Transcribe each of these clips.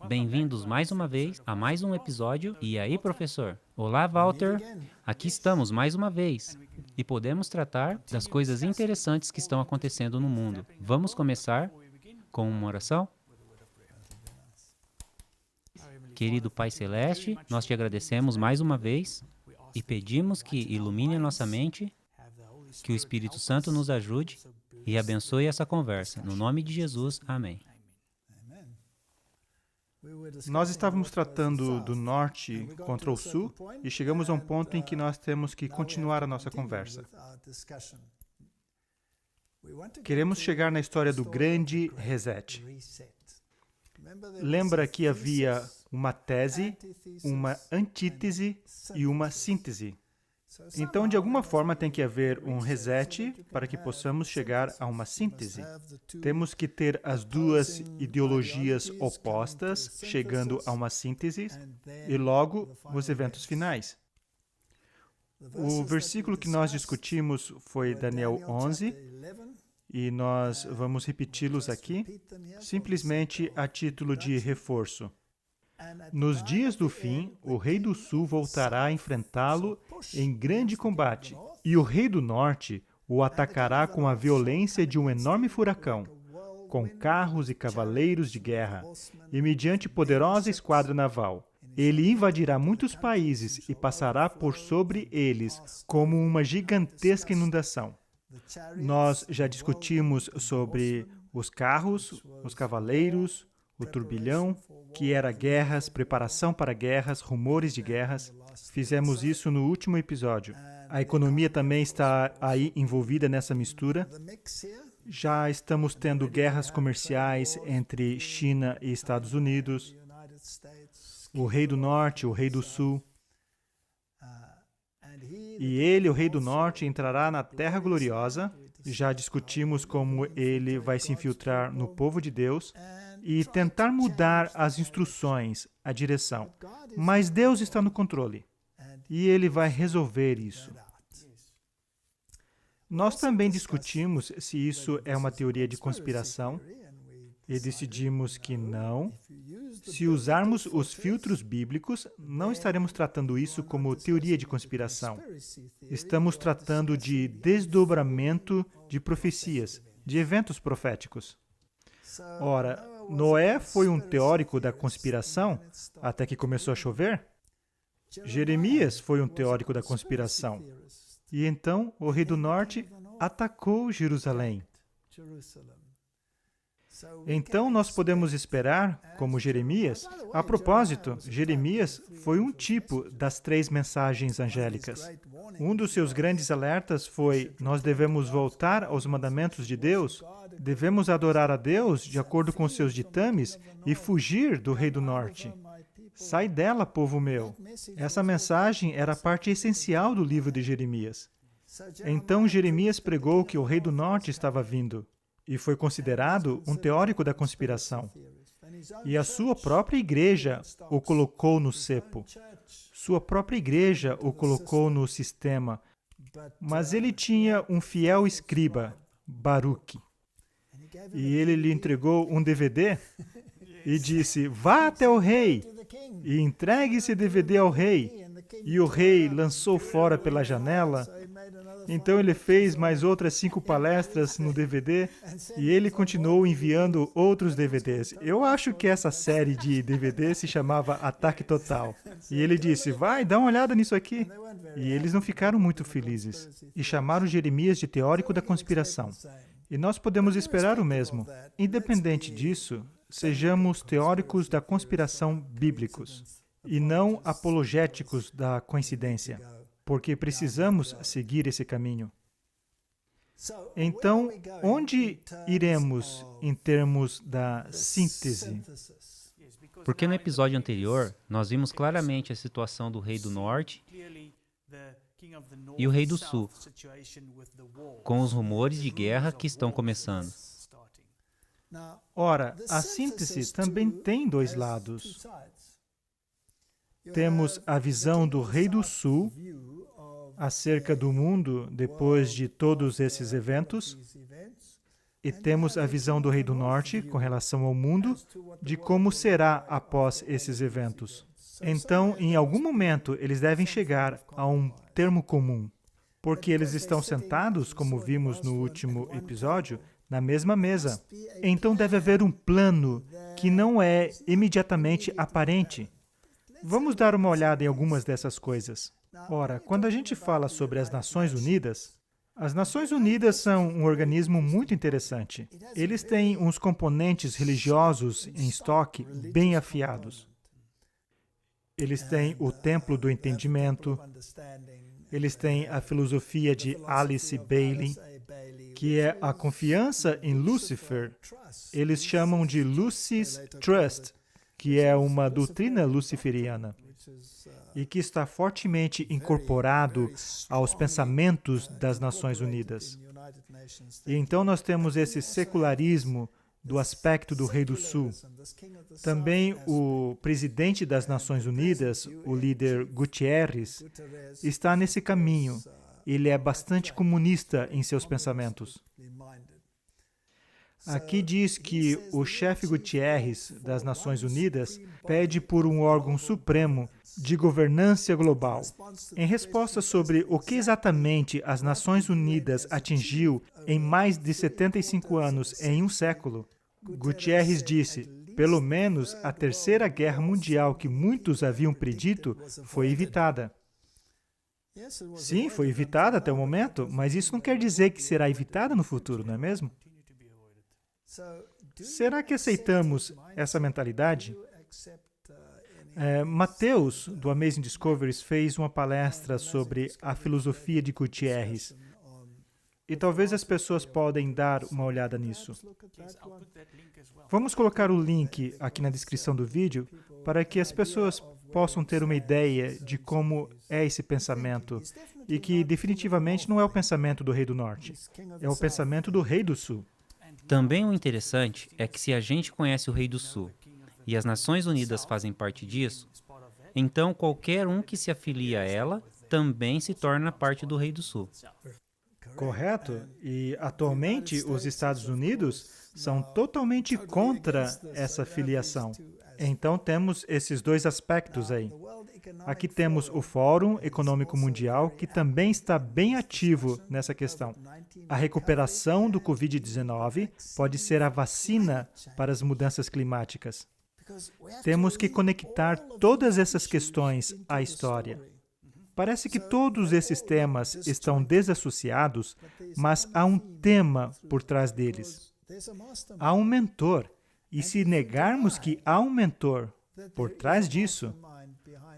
Bem-vindos mais uma vez a mais um episódio. E aí, professor? Olá, Walter. Aqui estamos mais uma vez e podemos tratar das coisas interessantes que estão acontecendo no mundo. Vamos começar com uma oração? Querido Pai Celeste, nós te agradecemos mais uma vez e pedimos que ilumine a nossa mente, que o Espírito Santo nos ajude e abençoe essa conversa. No nome de Jesus, amém. Nós estávamos tratando do norte contra o sul e chegamos a um ponto em que nós temos que continuar a nossa conversa. Queremos chegar na história do grande reset. Lembra que havia uma tese, uma antítese e uma síntese. Então, de alguma forma, tem que haver um reset para que possamos chegar a uma síntese. Temos que ter as duas ideologias opostas, chegando a uma síntese, e logo os eventos finais. O versículo que nós discutimos foi Daniel 11, e nós vamos repeti-los aqui, simplesmente a título de reforço. Nos dias do fim, o rei do sul voltará a enfrentá-lo em grande combate, e o rei do norte o atacará com a violência de um enorme furacão, com carros e cavaleiros de guerra, e mediante poderosa esquadra naval. Ele invadirá muitos países e passará por sobre eles como uma gigantesca inundação. Nós já discutimos sobre os carros, os cavaleiros, o turbilhão, que era guerras, preparação para guerras, rumores de guerras. Fizemos isso no último episódio. A economia também está aí envolvida nessa mistura. Já estamos tendo guerras comerciais entre China e Estados Unidos, o rei do norte, o rei do sul. E ele, o rei do norte, entrará na terra gloriosa. Já discutimos como ele vai se infiltrar no povo de Deus e tentar mudar as instruções, a direção. Mas Deus está no controle e Ele vai resolver isso. Nós também discutimos se isso é uma teoria de conspiração e decidimos que não. Se usarmos os filtros bíblicos, não estaremos tratando isso como teoria de conspiração. Estamos tratando de desdobramento de profecias, de eventos proféticos. Ora, Noé foi um teórico da conspiração até que começou a chover. Jeremias foi um teórico da conspiração. E então o rei do norte atacou Jerusalém. Então nós podemos esperar, como Jeremias. A propósito, Jeremias foi um tipo das 3 mensagens angélicas. Um dos seus grandes alertas foi: nós devemos voltar aos mandamentos de Deus, devemos adorar a Deus de acordo com seus ditames e fugir do rei do norte. Sai dela, povo meu. Essa mensagem era parte essencial do livro de Jeremias. Então Jeremias pregou que o rei do norte estava vindo e foi considerado um teórico da conspiração. E a sua própria igreja o colocou no cepo. Sua própria igreja o colocou no sistema. Mas ele tinha um fiel escriba, Baruque. E ele lhe entregou um DVD e disse: vá até o rei e entregue esse DVD ao rei. E o rei lançou fora pela janela. Então ele fez mais outras 5 palestras no DVD e ele continuou enviando outros DVDs. Eu acho que essa série de DVDs se chamava Ataque Total. E ele disse: vai, dá uma olhada nisso aqui. E eles não ficaram muito felizes e chamaram Jeremias de teórico da conspiração. E nós podemos esperar o mesmo. Independente disso, sejamos teóricos da conspiração bíblicos e não apologéticos da coincidência, porque precisamos seguir esse caminho. Então, onde iremos em termos da síntese? Porque no episódio anterior, nós vimos claramente a situação do rei do norte e o rei do sul, com os rumores de guerra que estão começando. Ora, a síntese também tem 2 lados. Temos a visão do rei do sul acerca do mundo depois de todos esses eventos e temos a visão do Rei do Norte com relação ao mundo, de como será após esses eventos. Então, em algum momento, eles devem chegar a um termo comum, porque eles estão sentados, como vimos no último episódio, na mesma mesa. Então deve haver um plano que não é imediatamente aparente. Vamos dar uma olhada em algumas dessas coisas. Ora, quando a gente fala sobre as Nações Unidas são um organismo muito interessante. Eles têm uns componentes religiosos em estoque bem afiados. Eles têm o Templo do Entendimento, eles têm a filosofia de Alice Bailey, que é a confiança em Lúcifer. Eles chamam de Lucis Trust, que é uma doutrina luciferiana e que está fortemente incorporado aos pensamentos das Nações Unidas. E então nós temos esse secularismo do aspecto do Rei do Sul. Também o presidente das Nações Unidas, o líder Gutierrez, está nesse caminho. Ele é bastante comunista em seus pensamentos. Aqui diz que o chefe Gutierrez das Nações Unidas pede por um órgão supremo de governança global. Em resposta sobre o que exatamente as Nações Unidas atingiu em mais de 75 anos em um século, Gutierrez disse, pelo menos a Terceira Guerra Mundial que muitos haviam predito foi evitada. Sim, foi evitada até o momento, mas isso não quer dizer que será evitada no futuro, não é mesmo? Será que aceitamos essa mentalidade? Mateus, do Amazing Discoveries, fez uma palestra sobre a filosofia de Gutierrez. E talvez as pessoas podem dar uma olhada nisso. Vamos colocar o link aqui na descrição do vídeo para que as pessoas possam ter uma ideia de como é esse pensamento e que definitivamente não é o pensamento do Rei do Norte, é o pensamento do Rei do Sul. Também o interessante é que se a gente conhece o Rei do Sul e as Nações Unidas fazem parte disso, então qualquer um que se afilia a ela também se torna parte do Rei do Sul. Correto? E atualmente os Estados Unidos são totalmente contra essa filiação. Então temos esses dois aspectos aí. Aqui temos o Fórum Econômico Mundial, que também está bem ativo nessa questão. A recuperação do Covid-19 pode ser a vacina para as mudanças climáticas. Temos que conectar todas essas questões à história. Parece que todos esses temas estão desassociados, mas há um tema por trás deles. Há um mentor. E se negarmos que há um mentor por trás disso,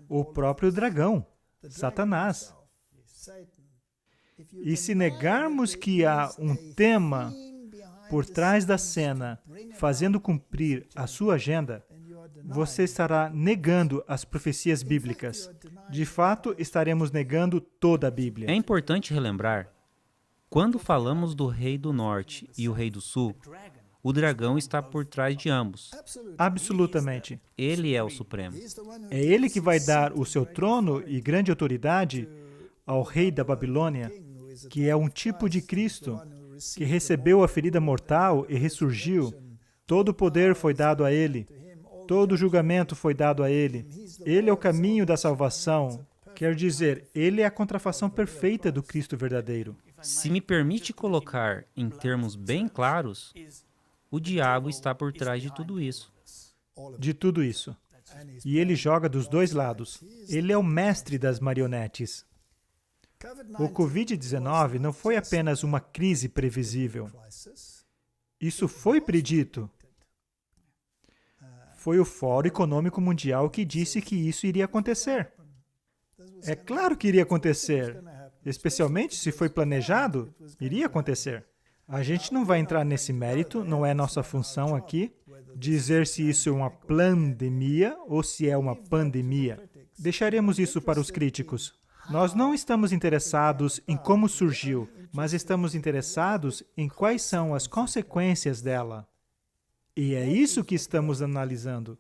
o próprio dragão, Satanás. E se negarmos que há um tema por trás da cena, fazendo cumprir a sua agenda, você estará negando as profecias bíblicas. De fato, estaremos negando toda a Bíblia. É importante relembrar, quando falamos do Rei do Norte e o Rei do Sul, o dragão está por trás de ambos. Absolutamente. Ele é o Supremo. É ele que vai dar o seu trono e grande autoridade ao rei da Babilônia, que é um tipo de Cristo, que recebeu a ferida mortal e ressurgiu. Todo o poder foi dado a ele. Todo o julgamento foi dado a ele. Ele é o caminho da salvação. Quer dizer, ele é a contrafação perfeita do Cristo verdadeiro. Se me permite colocar em termos bem claros, o diabo está por trás de tudo isso. De tudo isso. E ele joga dos dois lados. Ele é o mestre das marionetes. O Covid-19 não foi apenas uma crise previsível. Isso foi predito. Foi o Fórum Econômico Mundial que disse que isso iria acontecer. É claro que iria acontecer. Especialmente se foi planejado, iria acontecer. A gente não vai entrar nesse mérito, não é nossa função aqui, dizer se isso é uma plandemia ou se é uma pandemia. Deixaremos isso para os críticos. Nós não estamos interessados em como surgiu, mas estamos interessados em quais são as consequências dela. E é isso que estamos analisando.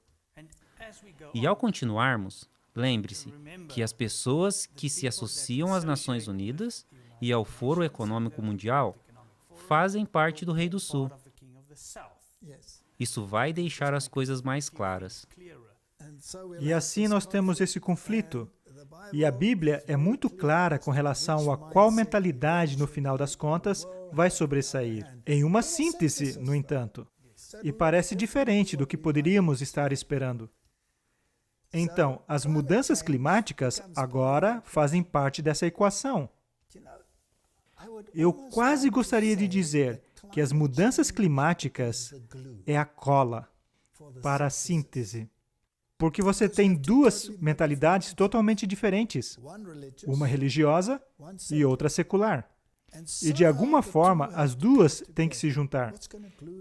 E ao continuarmos, lembre-se que as pessoas que se associam às Nações Unidas e ao Fórum Econômico Mundial fazem parte do Rei do Sul. Isso vai deixar as coisas mais claras. E assim nós temos esse conflito. E a Bíblia é muito clara com relação a qual mentalidade, no final das contas, vai sobressair. Em uma síntese, no entanto. E parece diferente do que poderíamos estar esperando. Então, as mudanças climáticas agora fazem parte dessa equação. Eu quase gostaria de dizer que as mudanças climáticas é a cola para a síntese. Porque você tem duas mentalidades totalmente diferentes. Uma religiosa e outra secular. E de alguma forma, as duas têm que se juntar.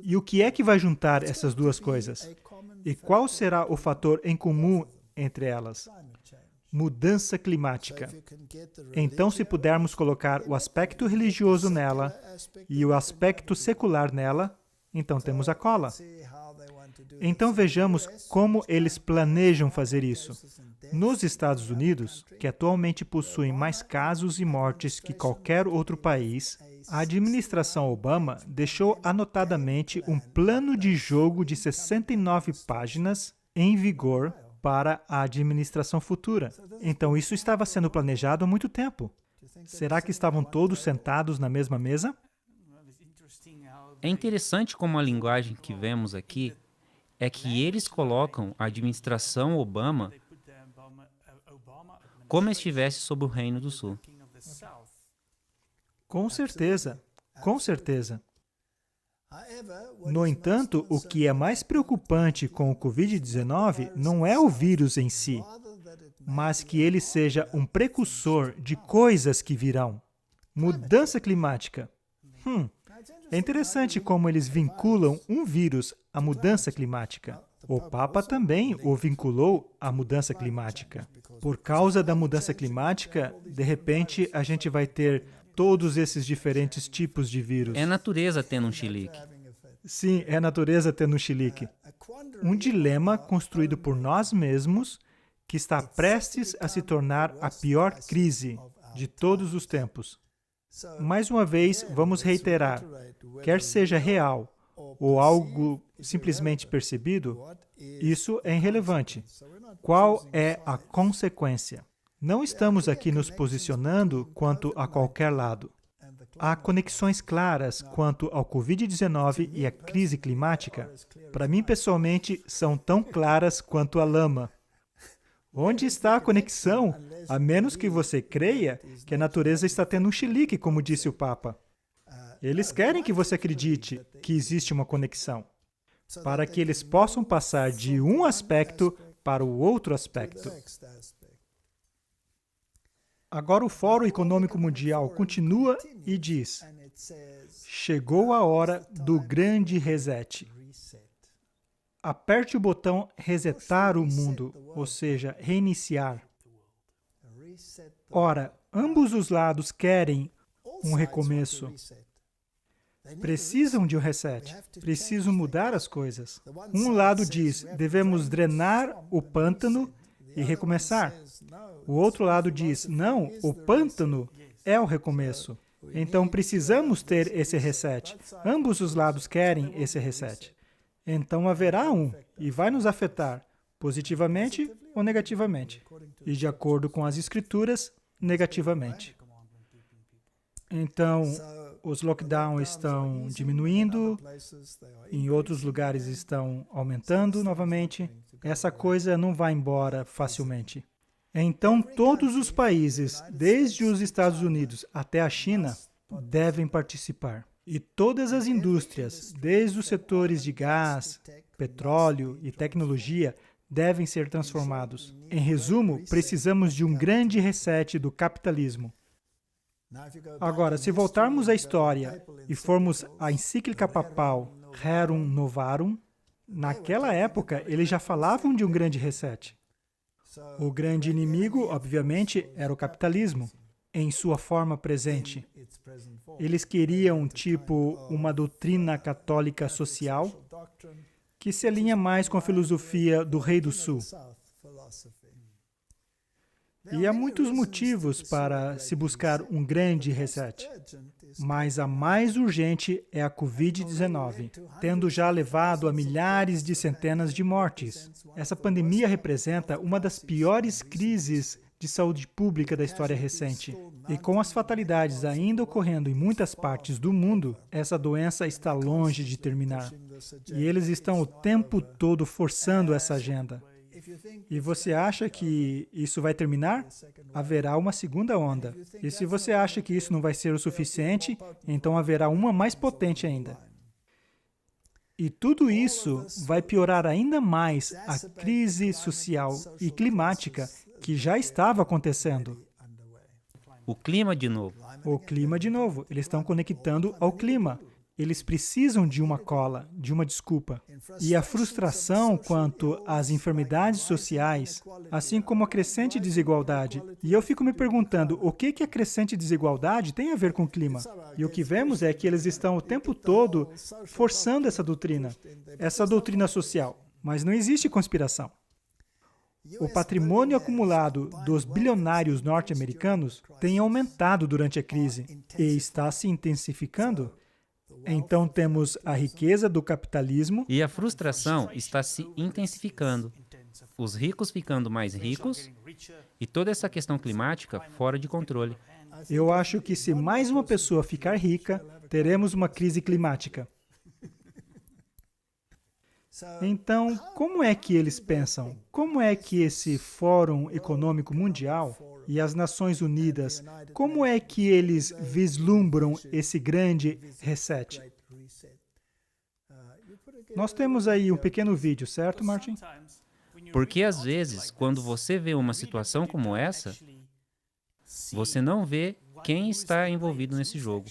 E o que é que vai juntar essas duas coisas? E qual será o fator em comum entre elas? Mudança climática. Então, se pudermos colocar o aspecto religioso nela e o aspecto secular nela, então temos a cola. Então vejamos como eles planejam fazer isso. Nos Estados Unidos, que atualmente possuem mais casos e mortes que qualquer outro país, a administração Obama deixou anotadamente um plano de jogo de 69 páginas em vigor para a administração futura. Então isso estava sendo planejado há muito tempo. Será que estavam todos sentados na mesma mesa? É interessante como a linguagem que vemos aqui é que eles colocam a administração Obama como estivesse sob o Reino do Sul. Com certeza, com certeza. No entanto, o que é mais preocupante com o Covid-19 não é o vírus em si, mas que ele seja um precursor de coisas que virão. Mudança climática. É interessante como eles vinculam um vírus à mudança climática. O Papa também o vinculou à mudança climática. Por causa da mudança climática, de repente, a gente vai ter todos esses diferentes tipos de vírus. É a natureza tendo um chilique. Sim, é a natureza tendo um chilique. Um dilema construído por nós mesmos que está prestes a se tornar a pior crise de todos os tempos. Mais uma vez, vamos reiterar, quer seja real ou algo simplesmente percebido, isso é irrelevante. Qual é a consequência? Não estamos aqui nos posicionando quanto a qualquer lado. Há conexões claras quanto ao Covid-19 e à crise climática. Para mim, pessoalmente, são tão claras quanto a lama. Onde está a conexão? A menos que você creia que a natureza está tendo um chilique, como disse o Papa. Eles querem que você acredite que existe uma conexão, para que eles possam passar de um aspecto para o outro aspecto. Agora o Fórum Econômico Mundial continua e diz: chegou a hora do grande reset. Aperte o botão resetar o mundo, ou seja, reiniciar. Ora, ambos os lados querem um recomeço. Precisam de um reset. Precisam mudar as coisas. Um lado diz, devemos drenar o pântano e recomeçar. O outro lado diz, não, o pântano é o recomeço. Então precisamos ter esse reset. Ambos os lados querem esse reset. Então haverá um, e vai nos afetar, positivamente ou negativamente. E de acordo com as Escrituras, negativamente. Então, os lockdowns estão diminuindo, em outros lugares estão aumentando novamente. Essa coisa não vai embora facilmente. Então, todos os países, desde os Estados Unidos até a China, devem participar. E todas as indústrias, desde os setores de gás, petróleo e tecnologia, devem ser transformados. Em resumo, precisamos de um grande reset do capitalismo. Agora, se voltarmos à história e formos à encíclica papal Rerum Novarum, naquela época eles já falavam de um grande reset. O grande inimigo, obviamente, era o capitalismo, em sua forma presente. Eles queriam, uma doutrina católica social que se alinha mais com a filosofia do Rei do Sul. E há muitos motivos para se buscar um grande reset. Mas a mais urgente é a Covid-19, tendo já levado a milhares de centenas de mortes. Essa pandemia representa uma das piores crises de saúde pública da história recente. E com as fatalidades ainda ocorrendo em muitas partes do mundo, essa doença está longe de terminar. E eles estão o tempo todo forçando essa agenda. E você acha que isso vai terminar? Haverá uma segunda onda. E se você acha que isso não vai ser o suficiente, então haverá uma mais potente ainda. E tudo isso vai piorar ainda mais a crise social e climática que já estava acontecendo. O clima de novo. O clima de novo. Eles estão conectando ao clima. Eles precisam de uma cola, de uma desculpa. E a frustração quanto às enfermidades sociais, assim como a crescente desigualdade. E eu fico me perguntando, o que a crescente desigualdade tem a ver com o clima? E o que vemos é que eles estão o tempo todo forçando essa doutrina social. Mas não existe conspiração. O patrimônio acumulado dos bilionários norte-americanos tem aumentado durante a crise e está se intensificando. Então temos a riqueza do capitalismo E a frustração está se intensificando. Os ricos ficando mais ricos e toda essa questão climática fora de controle. Eu acho que se mais uma pessoa ficar rica, teremos uma crise climática. Então, como é que eles pensam? Como é que esse Fórum Econômico Mundial e as Nações Unidas, como é que eles vislumbram esse grande reset? Nós temos aí um pequeno vídeo, certo, Martin? Porque às vezes, quando você vê uma situação como essa, você não vê quem está envolvido nesse jogo.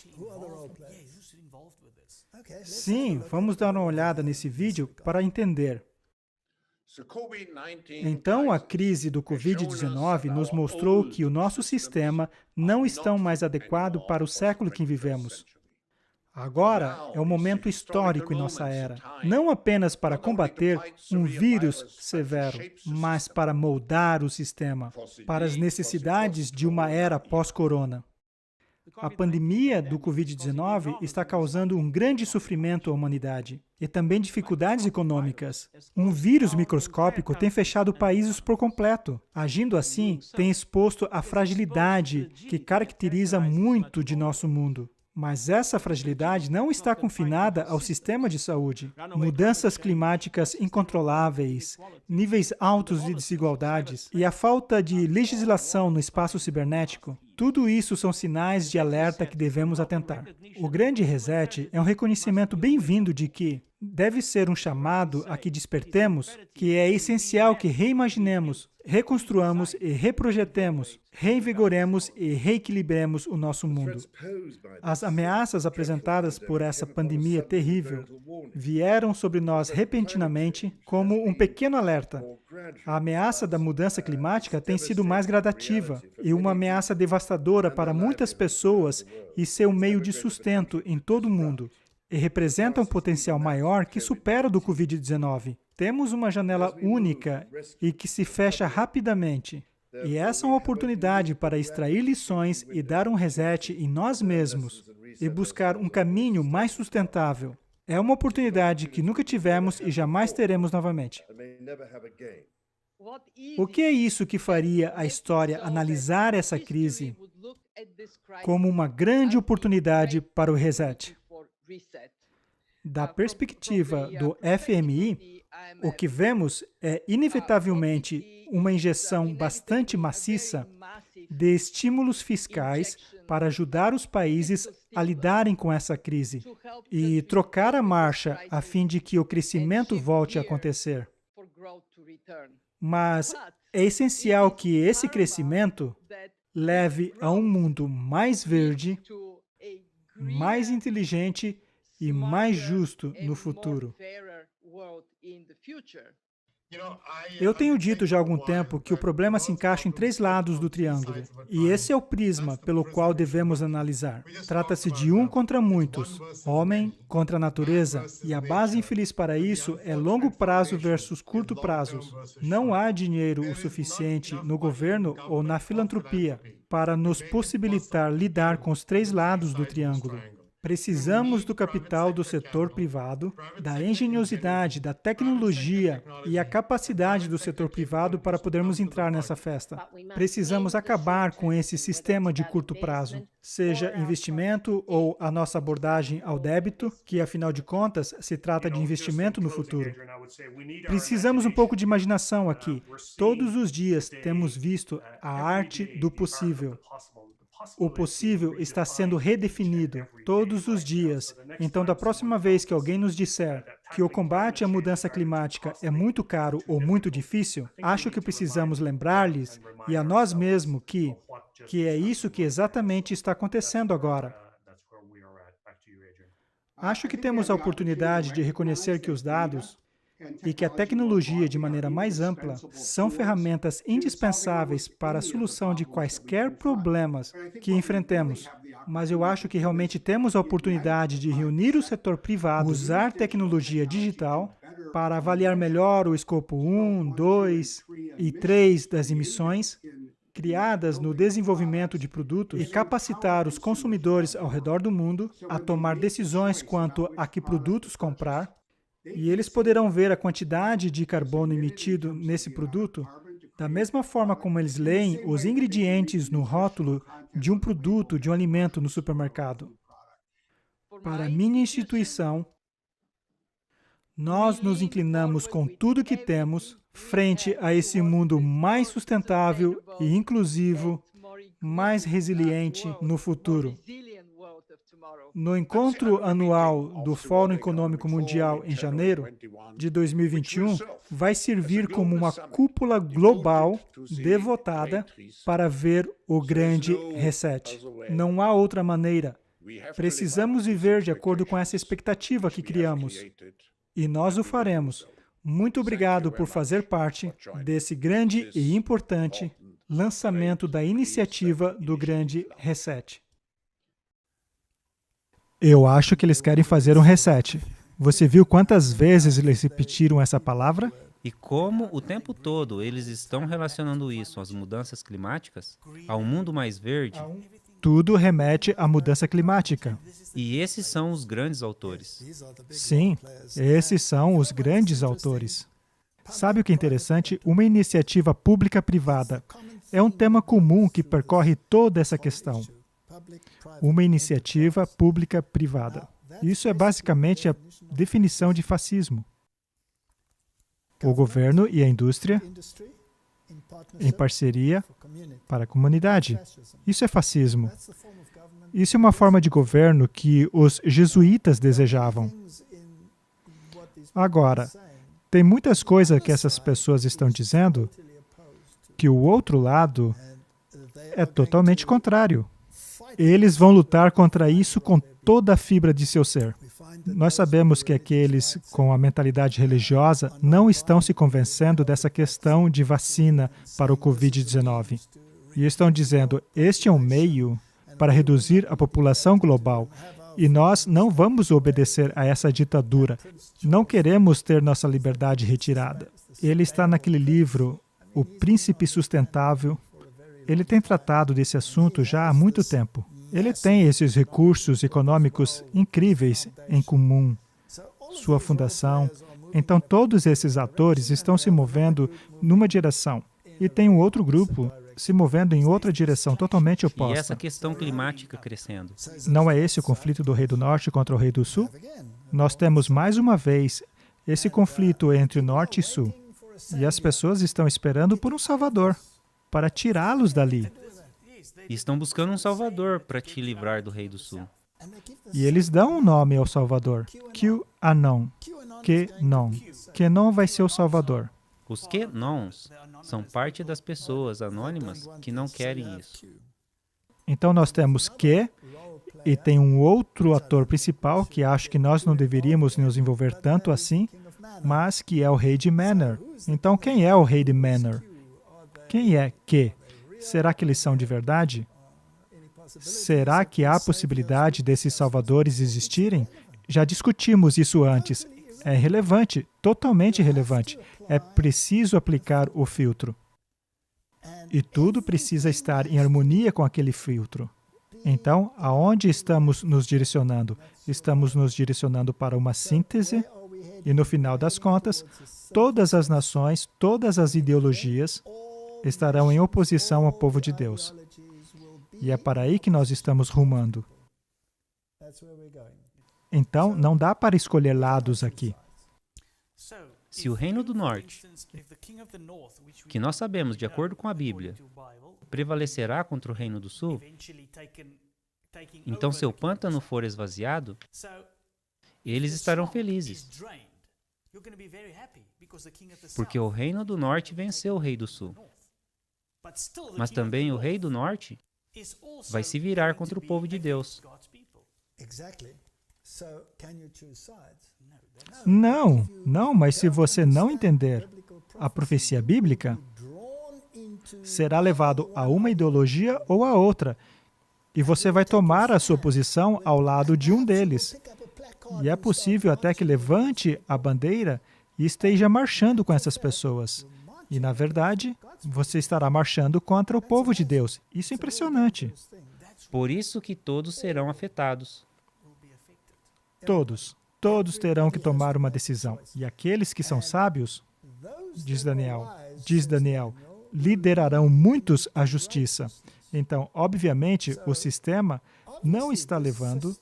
Sim, vamos dar uma olhada nesse vídeo para entender. Então, a crise do Covid-19 nos mostrou que o nosso sistema não está mais adequado para o século que vivemos. Agora é um momento histórico em nossa era, não apenas para combater um vírus severo, mas para moldar o sistema para as necessidades de uma era pós-corona. A pandemia do Covid-19 está causando um grande sofrimento à humanidade e também dificuldades econômicas. Um vírus microscópico tem fechado países por completo. Agindo assim, tem exposto a fragilidade que caracteriza muito de nosso mundo. Mas essa fragilidade não está confinada ao sistema de saúde. Mudanças climáticas incontroláveis, níveis altos de desigualdades e a falta de legislação no espaço cibernético, tudo isso são sinais de alerta que devemos atentar. O grande reset é um reconhecimento bem-vindo de que deve ser um chamado a que despertemos, que é essencial que reimaginemos, reconstruamos e reprojetemos, reinvigoremos e reequilibremos o nosso mundo. As ameaças apresentadas por essa pandemia terrível vieram sobre nós repentinamente como um pequeno alerta. A ameaça da mudança climática tem sido mais gradativa e uma ameaça devastadora para muitas pessoas e seu meio de sustento em todo o mundo, e representa um potencial maior que supera o do Covid-19. Temos uma janela única e que se fecha rapidamente. E essa é uma oportunidade para extrair lições e dar um reset em nós mesmos e buscar um caminho mais sustentável. É uma oportunidade que nunca tivemos e jamais teremos novamente. O que é isso que faria a história analisar essa crise como uma grande oportunidade para o reset? Da perspectiva do FMI, o que vemos é, inevitavelmente, uma injeção bastante maciça de estímulos fiscais para ajudar os países a lidarem com essa crise e trocar a marcha a fim de que o crescimento volte a acontecer. Mas é essencial que esse crescimento leve a um mundo mais verde, mais inteligente e mais justo no futuro. Eu tenho dito já há algum tempo que o problema se encaixa em três lados do triângulo, e esse é o prisma pelo qual devemos analisar. Trata-se de um contra muitos, homem contra a natureza, e a base infeliz para isso é longo prazo versus curto prazo. Não há dinheiro o suficiente no governo ou na filantropia para nos possibilitar lidar com os três lados do triângulo. Precisamos do capital do setor privado, da engenhosidade, da tecnologia e a capacidade do setor privado para podermos entrar nessa festa. Precisamos acabar com esse sistema de curto prazo, seja investimento ou a nossa abordagem ao débito, que afinal de contas se trata de investimento no futuro. Precisamos um pouco de imaginação aqui. Todos os dias temos visto a arte do possível. O possível está sendo redefinido todos os dias. Então, da próxima vez que alguém nos disser que o combate à mudança climática é muito caro ou muito difícil, acho que precisamos lembrar-lhes e a nós mesmos que é isso que exatamente está acontecendo agora. Acho que temos a oportunidade de reconhecer que os dados e que a tecnologia, de maneira mais ampla, são ferramentas indispensáveis para a solução de quaisquer problemas que enfrentemos. Mas eu acho que realmente temos a oportunidade de reunir o setor privado, usar tecnologia digital para avaliar melhor o escopo 1, 2 e 3 das emissões criadas no desenvolvimento de produtos e capacitar os consumidores ao redor do mundo a tomar decisões quanto a que produtos comprar. E eles poderão ver a quantidade de carbono emitido nesse produto da mesma forma como eles leem os ingredientes no rótulo de um produto, de um alimento no supermercado. Para a minha instituição, nós nos inclinamos com tudo que temos frente a esse mundo mais sustentável e inclusivo, mais resiliente no futuro. No encontro anual do Fórum Econômico Mundial em janeiro de 2021, vai servir como uma cúpula global devotada para ver o grande reset. Não há outra maneira. Precisamos viver de acordo com essa expectativa que criamos. E nós o faremos. Muito obrigado por fazer parte desse grande e importante lançamento da iniciativa do Grande Reset. Eu acho que eles querem fazer um reset. Você viu quantas vezes eles repetiram essa palavra? E como o tempo todo eles estão relacionando isso às mudanças climáticas, a um mundo mais verde? Tudo remete à mudança climática. E esses são os grandes autores. Sim, esses são os grandes autores. Sabe o que é interessante? Uma iniciativa pública-privada é um tema comum que percorre toda essa questão. Uma iniciativa pública-privada. Isso é basicamente a definição de fascismo. O governo e a indústria em parceria para a comunidade. Isso é fascismo. Isso é uma forma de governo que os jesuítas desejavam. Agora, tem muitas coisas que essas pessoas estão dizendo que o outro lado é totalmente contrário. Eles vão lutar contra isso com toda a fibra de seu ser. Nós sabemos que aqueles com a mentalidade religiosa não estão se convencendo dessa questão de vacina para o Covid-19. E estão dizendo, este é um meio para reduzir a população global. E nós não vamos obedecer a essa ditadura. Não queremos ter nossa liberdade retirada. Ele está naquele livro, O Príncipe Sustentável. Ele tem tratado desse assunto já há muito tempo. Ele tem esses recursos econômicos incríveis em comum, sua fundação. Então, todos esses atores estão se movendo numa direção. E tem um outro grupo se movendo em outra direção, totalmente oposta. E essa questão climática crescendo. Não é esse o conflito do Rei do Norte contra o Rei do Sul? Nós temos, mais uma vez, esse conflito entre o Norte e Sul. E as pessoas estão esperando por um Salvador, para tirá-los dali. E estão buscando um salvador para te livrar do Rei do Sul. E eles dão um nome ao Salvador. QAnon. QAnon. QAnon vai ser o Salvador. Os QAnons são parte das pessoas anônimas que não querem isso. Então nós temos Q, e tem um outro ator principal que acho que nós não deveríamos nos envolver tanto assim, mas que é o rei de Manor. Então, quem é o rei de Manor? Quem é que? Será que eles são de verdade? Será que há possibilidade desses salvadores existirem? Já discutimos isso antes. É relevante, totalmente relevante. É preciso aplicar o filtro. E tudo precisa estar em harmonia com aquele filtro. Então, aonde estamos nos direcionando? Estamos nos direcionando para uma síntese e, no final das contas, todas as nações, todas as ideologias estarão em oposição ao povo de Deus. E é para aí que nós estamos rumando. Então, não dá para escolher lados aqui. Se o Reino do Norte, que nós sabemos de acordo com a Bíblia, prevalecerá contra o Reino do Sul, então seu pântano for esvaziado, eles estarão felizes, porque o Reino do Norte venceu o Rei do Sul. Mas também o Rei do Norte vai se virar contra o povo de Deus. Não, mas se você não entender a profecia bíblica, será levado a uma ideologia ou a outra, e você vai tomar a sua posição ao lado de um deles. E é possível até que levante a bandeira e esteja marchando com essas pessoas. E, na verdade, você estará marchando contra o povo de Deus. Isso é impressionante. Por isso que todos serão afetados. Todos terão que tomar uma decisão. E aqueles que são sábios, diz Daniel, liderarão muitos à justiça. Então, obviamente, o sistema não está levando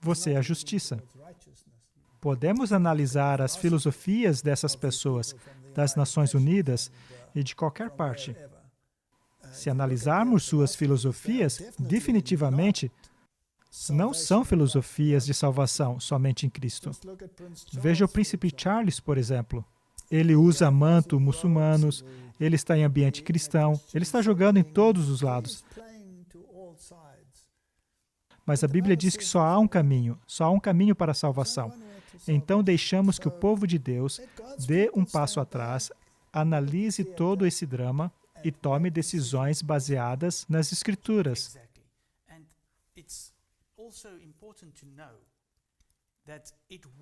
você à justiça. Podemos analisar as filosofias dessas pessoas, das Nações Unidas e de qualquer parte. Se analisarmos suas filosofias, definitivamente não são filosofias de salvação somente em Cristo. Veja o príncipe Charles, por exemplo. Ele usa manto muçulmanos, ele está em ambiente cristão, ele está jogando em todos os lados. Mas a Bíblia diz que só há um caminho para a salvação. Então deixamos que o povo de Deus dê um passo atrás, analise todo esse drama e tome decisões baseadas nas Escrituras.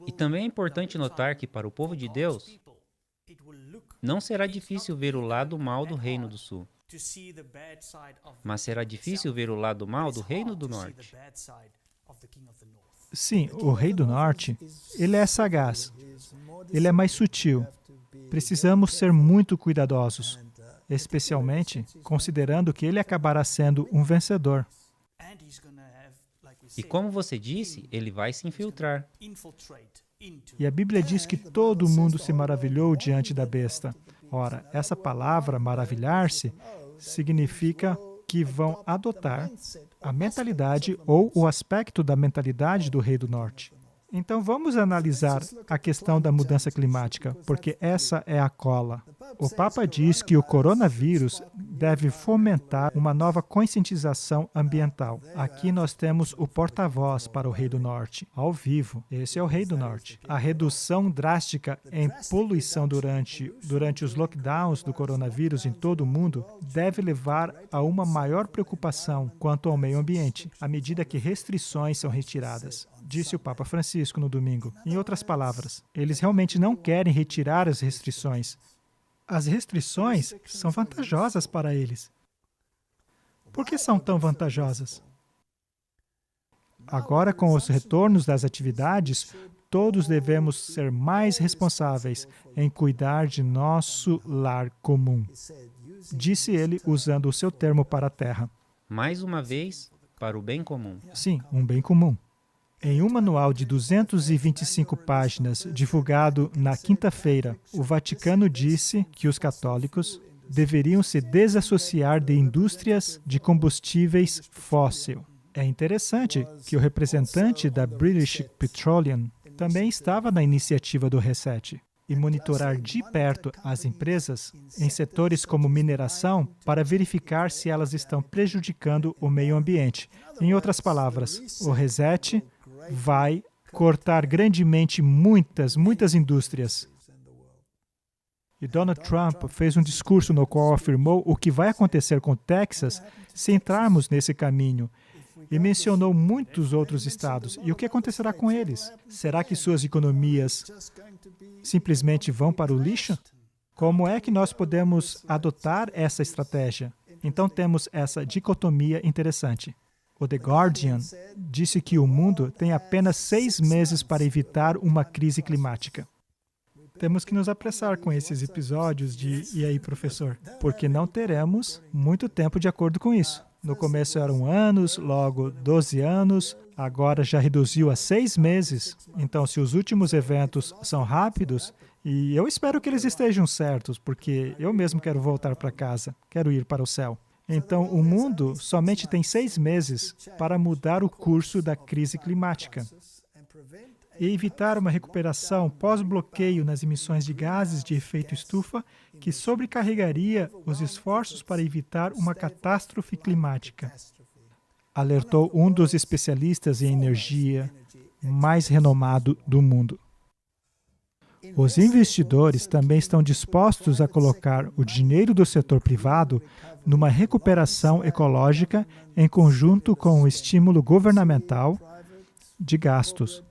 E também é importante notar que para o povo de Deus, não será difícil ver o lado mal do Reino do Sul, mas será difícil ver o lado mal do Reino do Norte. Sim, o Rei do Norte, ele é sagaz, ele é mais sutil. Precisamos ser muito cuidadosos, especialmente considerando que ele acabará sendo um vencedor. E como você disse, ele vai se infiltrar. E a Bíblia diz que todo mundo se maravilhou diante da besta. Ora, essa palavra, maravilhar-se, significa que vão adotar a mentalidade ou o aspecto da mentalidade do Rei do Norte. Então, vamos analisar a questão da mudança climática, porque essa é a cola. O Papa diz que o coronavírus deve fomentar uma nova conscientização ambiental. Aqui nós temos o porta-voz para o Rei do Norte, ao vivo. Esse é o Rei do Norte. A redução drástica em poluição durante os lockdowns do coronavírus em todo o mundo deve levar a uma maior preocupação quanto ao meio ambiente, à medida que restrições são retiradas. Disse o Papa Francisco no domingo. Em outras palavras, eles realmente não querem retirar as restrições. As restrições são vantajosas para eles. Por que são tão vantajosas? Agora, com os retornos das atividades, todos devemos ser mais responsáveis em cuidar de nosso lar comum. Disse ele usando o seu termo para a terra. Mais uma vez, para o bem comum. Sim, um bem comum. Em um manual de 225 páginas, divulgado na quinta-feira, o Vaticano disse que os católicos deveriam se desassociar de indústrias de combustíveis fóssil. É interessante que o representante da British Petroleum também estava na iniciativa do Reset e monitorar de perto as empresas em setores como mineração para verificar se elas estão prejudicando o meio ambiente. Em outras palavras, o Reset vai cortar grandemente muitas indústrias. E Donald Trump fez um discurso no qual afirmou o que vai acontecer com o Texas se entrarmos nesse caminho. E mencionou muitos outros estados. E o que acontecerá com eles? Será que suas economias simplesmente vão para o lixo? Como é que nós podemos adotar essa estratégia? Então temos essa dicotomia interessante. O The Guardian disse que o mundo tem apenas 6 meses para evitar uma crise climática. Temos que nos apressar com esses episódios de E aí, professor? Porque não teremos muito tempo de acordo com isso. No começo eram anos, logo 12 anos, agora já reduziu a 6 meses. Então, se os últimos eventos são rápidos, e eu espero que eles estejam certos, porque eu mesmo quero voltar para casa, quero ir para o céu. Então, o mundo somente tem 6 meses para mudar o curso da crise climática e evitar uma recuperação pós-bloqueio nas emissões de gases de efeito estufa que sobrecarregaria os esforços para evitar uma catástrofe climática, alertou um dos especialistas em energia mais renomado do mundo. Os investidores também estão dispostos a colocar o dinheiro do setor privado numa recuperação ecológica em conjunto com o estímulo governamental de gastos.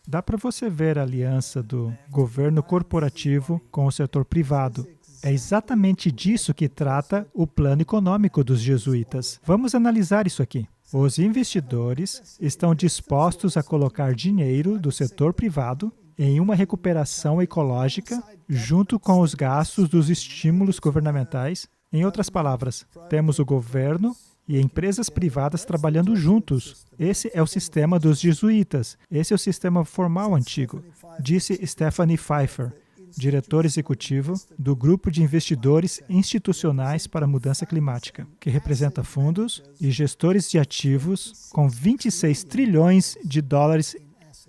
Dá para você ver a aliança do governo corporativo com o setor privado. É exatamente disso que trata o plano econômico dos jesuítas. Vamos analisar isso aqui. Os investidores estão dispostos a colocar dinheiro do setor privado em uma recuperação ecológica junto com os gastos dos estímulos governamentais. Em outras palavras, temos o governo e empresas privadas trabalhando juntos. Esse é o sistema dos jesuítas. Esse é o sistema formal antigo, disse Stephanie Pfeiffer, diretor executivo do Grupo de Investidores Institucionais para a Mudança Climática, que representa fundos e gestores de ativos com 26 trilhões de dólares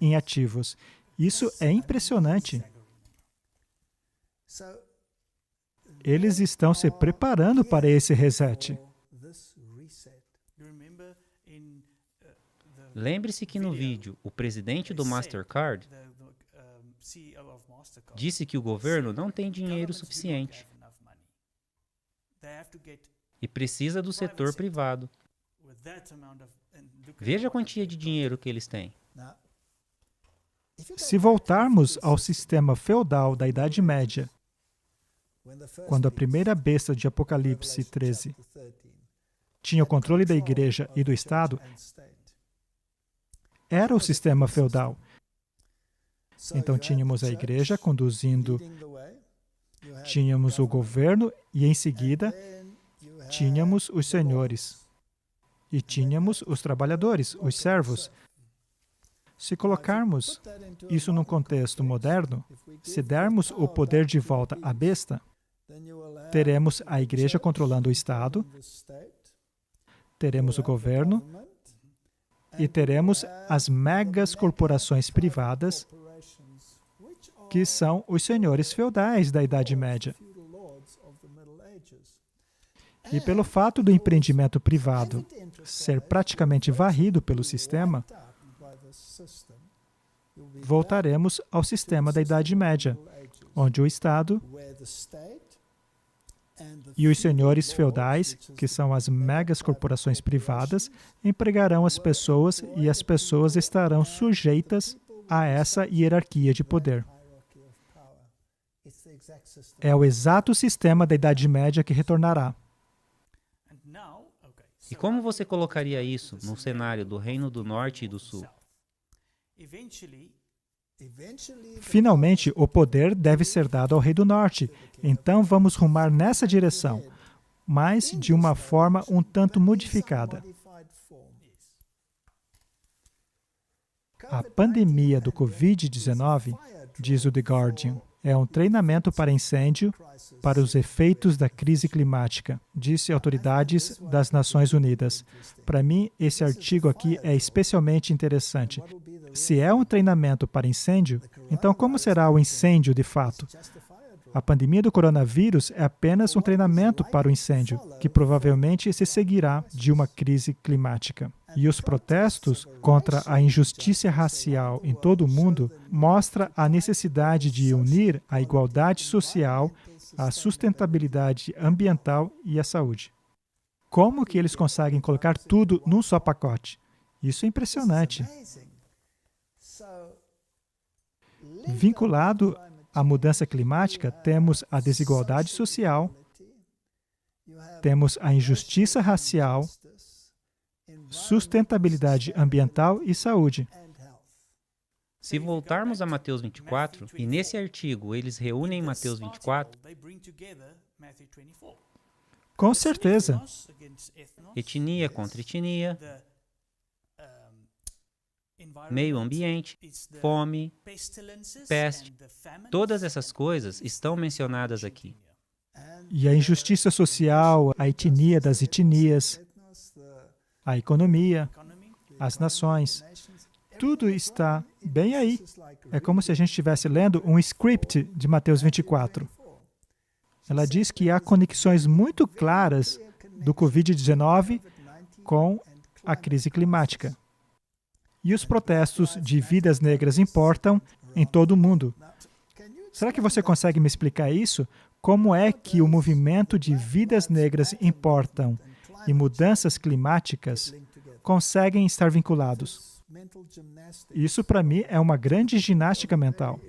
em ativos. Isso é impressionante. Eles estão se preparando para esse reset. Lembre-se que no vídeo, o presidente do Mastercard disse que o governo não tem dinheiro suficiente e precisa do setor privado. Veja a quantia de dinheiro que eles têm. Se voltarmos ao sistema feudal da Idade Média, quando a primeira besta de Apocalipse 13 tinha o controle da igreja e do Estado, era o sistema feudal. Então tínhamos a igreja conduzindo, tínhamos o governo e em seguida tínhamos os senhores e tínhamos os trabalhadores, os servos. Se colocarmos isso num contexto moderno, se dermos o poder de volta à besta, teremos a igreja controlando o Estado, teremos o governo e teremos as megas corporações privadas, que são os senhores feudais da Idade Média. E pelo fato do empreendimento privado ser praticamente varrido pelo sistema, voltaremos ao sistema da Idade Média, onde o Estado e os senhores feudais, que são as megas corporações privadas, empregarão as pessoas e as pessoas estarão sujeitas a essa hierarquia de poder. É o exato sistema da Idade Média que retornará. E como você colocaria isso no cenário do Reino do Norte e do Sul? Finalmente, o poder deve ser dado ao Rei do Norte. Então, vamos rumar nessa direção, mas de uma forma um tanto modificada. A pandemia do Covid-19, diz o The Guardian, é um treinamento para incêndio para os efeitos da crise climática, disse autoridades das Nações Unidas. Para mim, esse artigo aqui é especialmente interessante. Se é um treinamento para incêndio, então como será o incêndio de fato? A pandemia do coronavírus é apenas um treinamento para o incêndio, que provavelmente se seguirá de uma crise climática. E os protestos contra a injustiça racial em todo o mundo mostram a necessidade de unir a igualdade social, a sustentabilidade ambiental e a saúde. Como que eles conseguem colocar tudo num só pacote? Isso é impressionante. Vinculado à mudança climática, temos a desigualdade social, temos a injustiça racial, sustentabilidade ambiental e saúde. Se voltarmos a Mateus 24, e nesse artigo eles reúnem Mateus 24, Com certeza. etnia contra etnia, meio ambiente, fome, peste, todas essas coisas estão mencionadas aqui. E a injustiça social, a etnia das etnias, a economia, as nações, tudo está bem aí. É como se a gente estivesse lendo um script de Mateus 24. Ela diz que há conexões muito claras do Covid-19 com a crise climática. E os protestos de vidas negras importam em todo o mundo. Será que você consegue me explicar isso? Como é que o movimento de vidas negras importam e mudanças climáticas conseguem estar vinculados? Isso, para mim, é uma grande ginástica mental.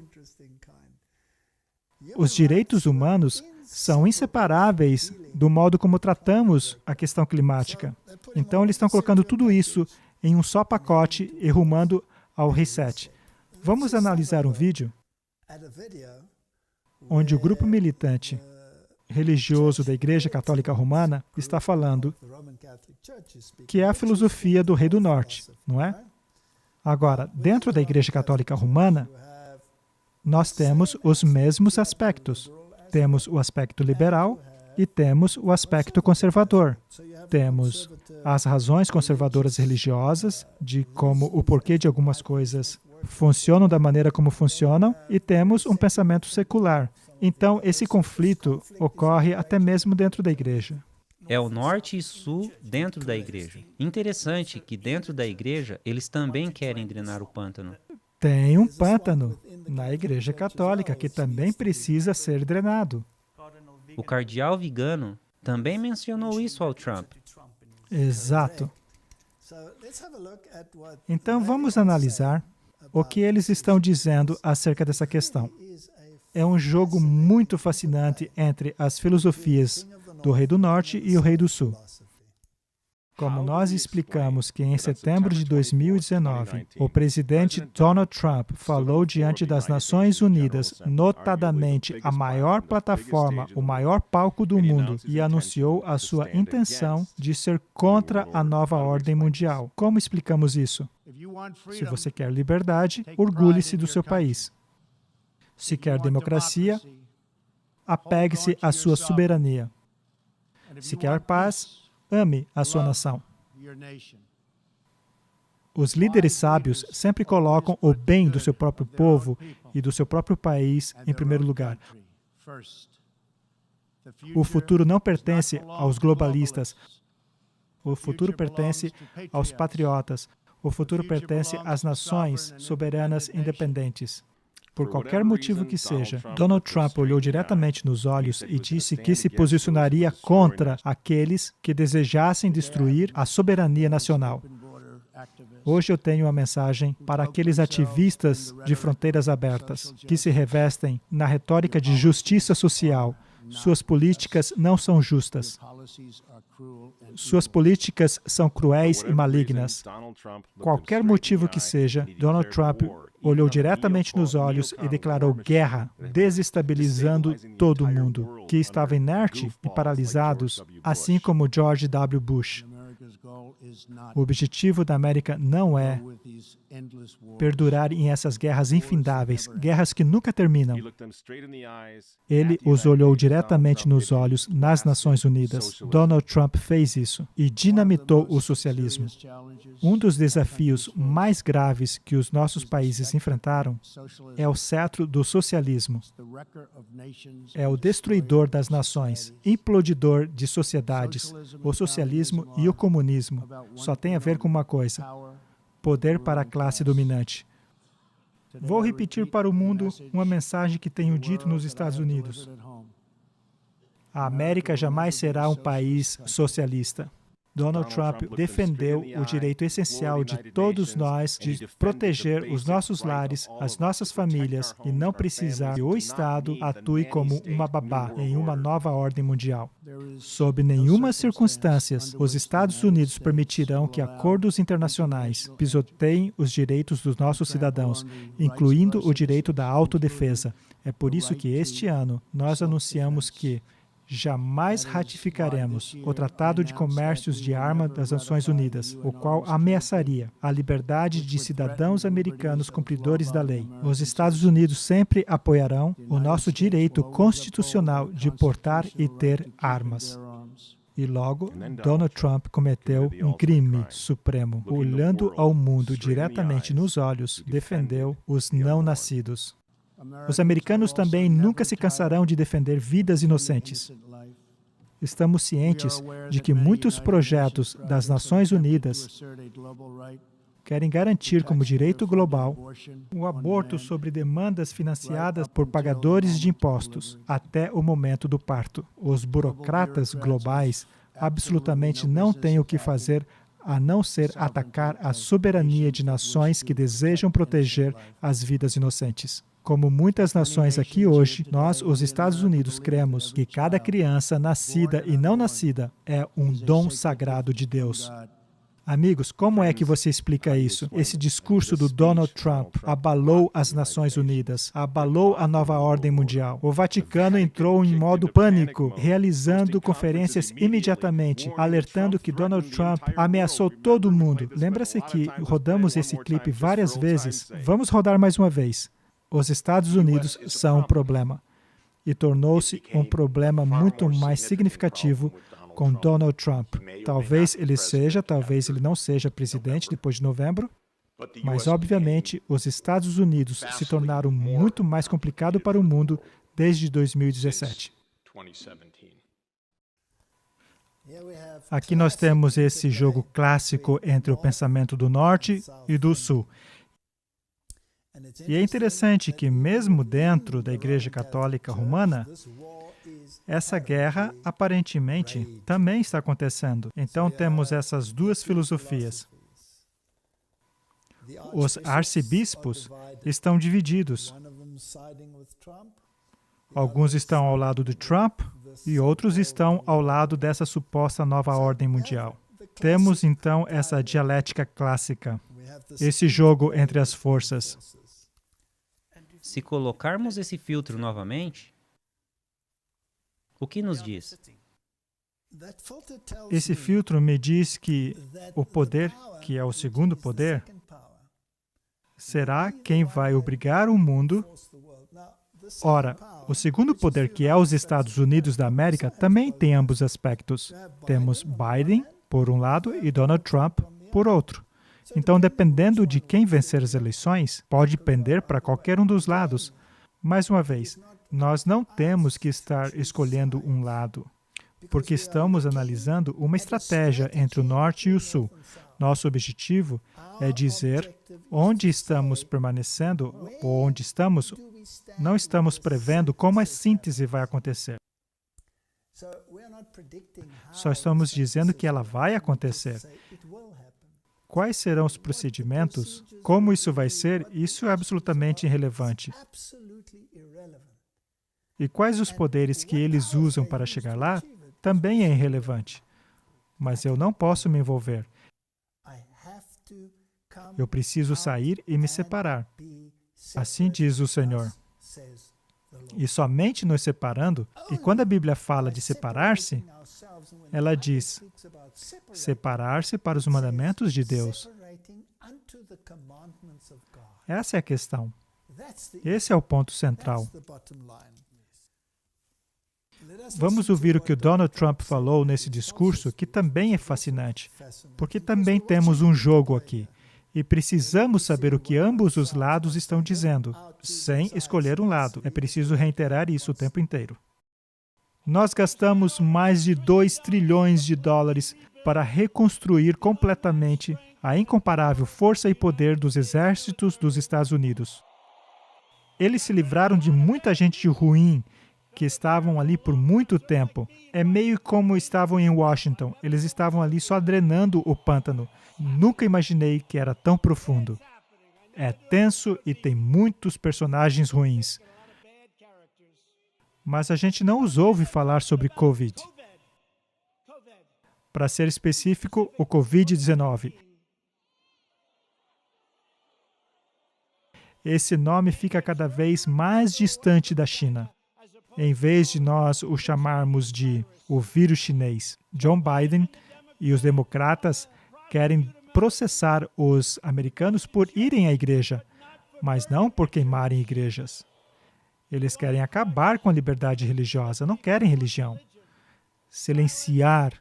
Os direitos humanos são inseparáveis do modo como tratamos a questão climática. Então, eles estão colocando tudo isso em um só pacote e rumando ao reset. Vamos analisar um vídeo onde o grupo militante religioso da Igreja Católica Romana está falando que é a filosofia do Rei do Norte, não é? Agora, dentro da Igreja Católica Romana, nós temos os mesmos aspectos. Temos o aspecto liberal e temos o aspecto conservador. Temos as razões conservadoras religiosas, de como o porquê de algumas coisas funcionam da maneira como funcionam, e temos um pensamento secular. Então, esse conflito ocorre até mesmo dentro da igreja. É o norte e sul dentro da igreja. Interessante que dentro da igreja eles também querem drenar o pântano. Tem um pântano na Igreja Católica que também precisa ser drenado. O cardeal Vigano também mencionou isso ao Trump. Exato. Então, vamos analisar o que eles estão dizendo acerca dessa questão. É um jogo muito fascinante entre as filosofias do Rei do Norte e o Rei do Sul. Como nós explicamos que em setembro de 2019, o presidente Donald Trump falou diante das Nações Unidas, notadamente a maior plataforma, o maior palco do mundo, e anunciou a sua intenção de ser contra a nova ordem mundial. Como explicamos isso? Se você quer liberdade, orgulhe-se do seu país. Se quer democracia, apegue-se à sua soberania. Se quer paz, ame a sua nação. Os líderes sábios sempre colocam o bem do seu próprio povo e do seu próprio país em primeiro lugar. O futuro não pertence aos globalistas. O futuro pertence aos patriotas. O futuro pertence às nações soberanas independentes. Por qualquer motivo que seja, Donald Trump olhou diretamente nos olhos e disse que se posicionaria contra aqueles que desejassem destruir a soberania nacional. Hoje eu tenho uma mensagem para aqueles ativistas de fronteiras abertas que se revestem na retórica de justiça social. Suas políticas não são justas. Suas políticas são cruéis e malignas. Qualquer motivo que seja, Donald Trump olhou diretamente nos olhos e declarou guerra, desestabilizando todo o mundo, que estava inerte e paralisados, assim como George W. Bush. O objetivo da América não é perdurar em essas guerras infindáveis, guerras que nunca terminam. Ele os olhou diretamente nos olhos nas Nações Unidas. Donald Trump fez isso e dinamitou o socialismo. Um dos desafios mais graves que os nossos países enfrentaram é o cetro do socialismo. É o destruidor das nações, implodidor de sociedades, o socialismo e o comunismo. só tem a ver com uma coisa: poder para a classe dominante. Vou repetir para o mundo uma mensagem que tenho dito nos Estados Unidos. A América jamais será um país socialista. Donald Trump defendeu o direito essencial de todos nós de proteger os nossos lares, as nossas famílias e não precisar que o Estado atue como uma babá em uma nova ordem mundial. Sob nenhuma circunstância, os Estados Unidos permitirão que acordos internacionais pisoteiem os direitos dos nossos cidadãos, incluindo o direito da autodefesa. É por isso que este ano nós anunciamos que jamais ratificaremos o Tratado de Comércios de Armas das Nações Unidas, o qual ameaçaria a liberdade de cidadãos americanos cumpridores da lei. Os Estados Unidos sempre apoiarão o nosso direito constitucional de portar e ter armas. E logo, Donald Trump cometeu um crime supremo. Olhando ao mundo diretamente nos olhos, defendeu os não-nascidos. Os americanos também nunca se cansarão de defender vidas inocentes. Estamos cientes de que muitos projetos das Nações Unidas querem garantir como direito global o aborto sobre demandas financiadas por pagadores de impostos até o momento do parto. Os burocratas globais absolutamente não têm o que fazer a não ser atacar a soberania de nações que desejam proteger as vidas inocentes. Como muitas nações aqui hoje, nós, os Estados Unidos, cremos que cada criança nascida e não nascida é um dom sagrado de Deus. Amigos, como é que você explica isso? Esse discurso do Donald Trump abalou as Nações Unidas, abalou a nova ordem mundial. O Vaticano entrou em modo pânico, realizando conferências imediatamente, alertando que Donald Trump ameaçou todo mundo. Lembra-se que rodamos esse clipe várias vezes? Vamos rodar mais uma vez. Os Estados Unidos são um problema. E tornou-se um problema muito mais significativo com Donald Trump. Talvez ele seja, talvez ele não seja presidente depois de novembro, mas, obviamente, os Estados Unidos se tornaram muito mais complicado para o mundo desde 2017. Aqui nós temos esse jogo clássico entre o pensamento do Norte e do Sul. E é interessante que, mesmo dentro da Igreja Católica Romana, essa guerra, aparentemente, também está acontecendo. Então, temos essas duas filosofias. Os arcebispos estão divididos. Alguns estão ao lado de Trump e outros estão ao lado dessa suposta nova ordem mundial. Temos, então, essa dialética clássica, esse jogo entre as forças. Se colocarmos esse filtro novamente, o que nos diz? Esse filtro me diz que o poder, que é o segundo poder, será quem vai obrigar o mundo. Ora, o segundo poder, que é os Estados Unidos da América, também tem ambos aspectos. Temos Biden, por um lado, e Donald Trump, por outro. Então, dependendo de quem vencer as eleições, pode pender para qualquer um dos lados. Mais uma vez, nós não temos que estar escolhendo um lado, porque estamos analisando uma estratégia entre o Norte e o Sul. Nosso objetivo é dizer onde estamos permanecendo ou onde estamos. Não estamos prevendo como a síntese vai acontecer. Só estamos dizendo que ela vai acontecer. Quais serão os procedimentos? Como isso vai ser? Isso é absolutamente irrelevante. E quais os poderes que eles usam para chegar lá? Também é irrelevante. Mas eu não posso me envolver. Eu preciso sair e me separar. Assim diz o Senhor. E somente nos separando, e quando a Bíblia fala de separar-se, ela diz separar-se para os mandamentos de Deus. Essa é a questão. Esse é o ponto central. Vamos ouvir o que o Donald Trump falou nesse discurso, que também é fascinante, porque também temos um jogo aqui. E precisamos saber o que ambos os lados estão dizendo, sem escolher um lado. É preciso reiterar isso o tempo inteiro. Nós gastamos mais de 2 trilhões de dólares para reconstruir completamente a incomparável força e poder dos exércitos dos Estados Unidos. Eles se livraram de muita gente ruim que estavam ali por muito tempo. É meio como estavam em Washington. Eles estavam ali só drenando o pântano. Nunca imaginei que era tão profundo. É tenso e tem muitos personagens ruins. Mas a gente não os ouve falar sobre Covid. Para ser específico, o Covid-19. Esse nome fica cada vez mais distante da China. Em vez de nós o chamarmos de o vírus chinês, John Biden e os democratas querem processar os americanos por irem à igreja, mas não por queimarem igrejas. Eles querem acabar com a liberdade religiosa, não querem religião. Silenciar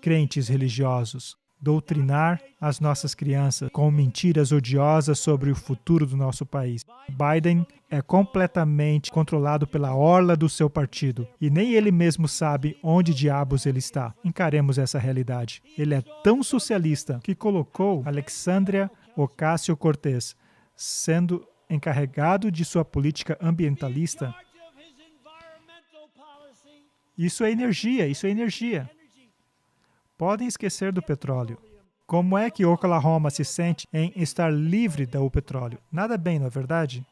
crentes religiosos, doutrinar as nossas crianças com mentiras odiosas sobre o futuro do nosso país. Biden é completamente controlado pela orla do seu partido e nem ele mesmo sabe onde diabos ele está. Encaremos essa realidade. Ele é tão socialista que colocou Alexandria Ocasio-Cortez sendo encarregado de sua política ambientalista. Isso é energia, isso é energia. Podem esquecer do petróleo. Como é que Oklahoma se sente em estar livre do petróleo? Nada bem, não é verdade?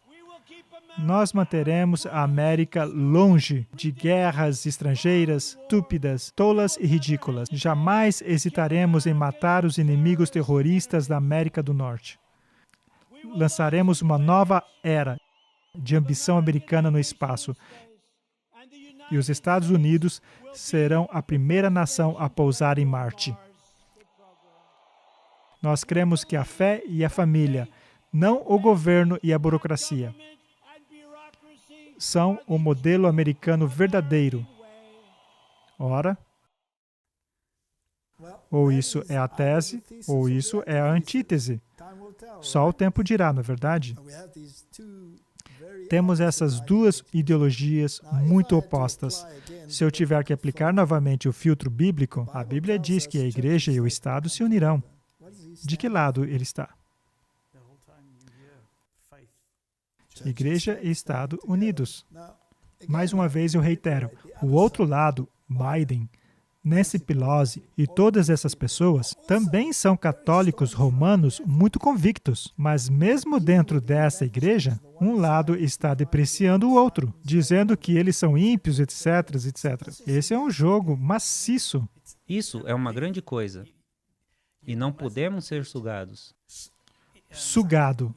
Nós manteremos a América longe de guerras estrangeiras, estúpidas, tolas e ridículas. Jamais hesitaremos em matar os inimigos terroristas da América do Norte. Lançaremos uma nova era de ambição americana no espaço. E os Estados Unidos serão a primeira nação a pousar em Marte. Nós cremos que a fé e a família, não o governo e a burocracia, são o modelo americano verdadeiro. Ora, ou isso é a tese, ou isso é a antítese. Só o tempo dirá, não é verdade? Temos essas duas ideologias muito opostas. Se eu tiver que aplicar novamente o filtro bíblico, a Bíblia diz que a igreja e o Estado se unirão. De que lado ele está? Igreja e Estado unidos. Mais uma vez eu reitero, o outro lado, Biden, Nancy Pelosi e todas essas pessoas também são católicos romanos muito convictos, mas mesmo dentro dessa igreja, um lado está depreciando o outro, dizendo que eles são ímpios, etc, etc. Esse é um jogo maciço. Isso é uma grande coisa. E não podemos ser sugados. Sugado.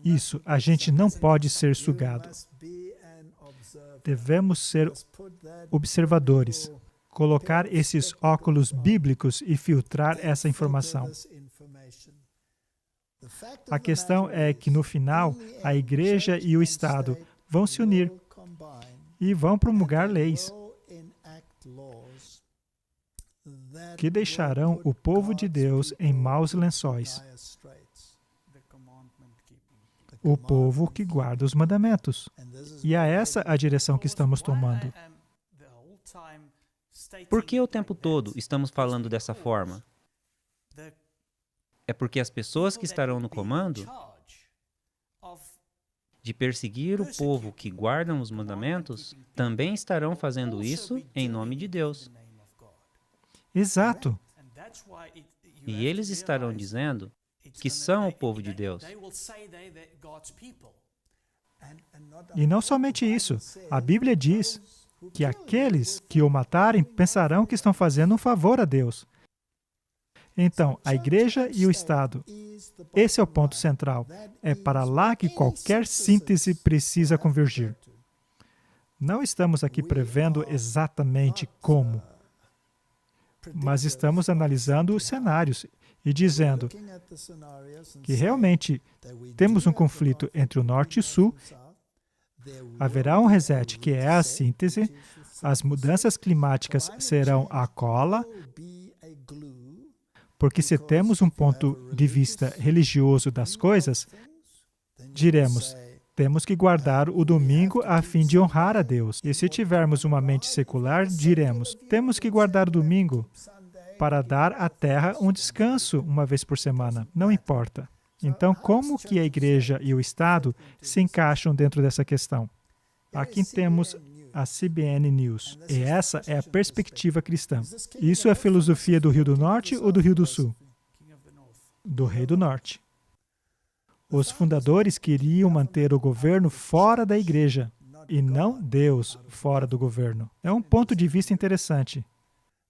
Isso, a gente não pode ser sugado. Devemos ser observadores. Colocar esses óculos bíblicos e filtrar essa informação. A questão é que, no final, a igreja e o Estado vão se unir e vão promulgar leis que deixarão o povo de Deus em maus lençóis. O povo que guarda os mandamentos. E é essa a direção que estamos tomando. Por que o tempo todo estamos falando dessa forma? É porque as pessoas que estarão no comando de perseguir o povo que guardam os mandamentos também estarão fazendo isso em nome de Deus. Exato. E eles estarão dizendo que são o povo de Deus. E não somente isso, a Bíblia diz que aqueles que o matarem pensarão que estão fazendo um favor a Deus. Então, a igreja e o Estado, esse é o ponto central. É para lá que qualquer síntese precisa convergir. Não estamos aqui prevendo exatamente como, mas estamos analisando os cenários e dizendo que realmente temos um conflito entre o norte e o sul. Haverá um reset, que é a síntese. As mudanças climáticas serão a cola, porque se temos um ponto de vista religioso das coisas, diremos, temos que guardar o domingo a fim de honrar a Deus. E se tivermos uma mente secular, diremos, temos que guardar o domingo para dar à terra um descanso uma vez por semana. Não importa. Então, como que a igreja e o Estado se encaixam dentro dessa questão? Aqui temos a CBN News. E essa é a perspectiva cristã. Isso é a filosofia do Rio do Norte ou do Rio do Sul? Do Rei do Norte. Os fundadores queriam manter o governo fora da igreja e não Deus fora do governo. É um ponto de vista interessante.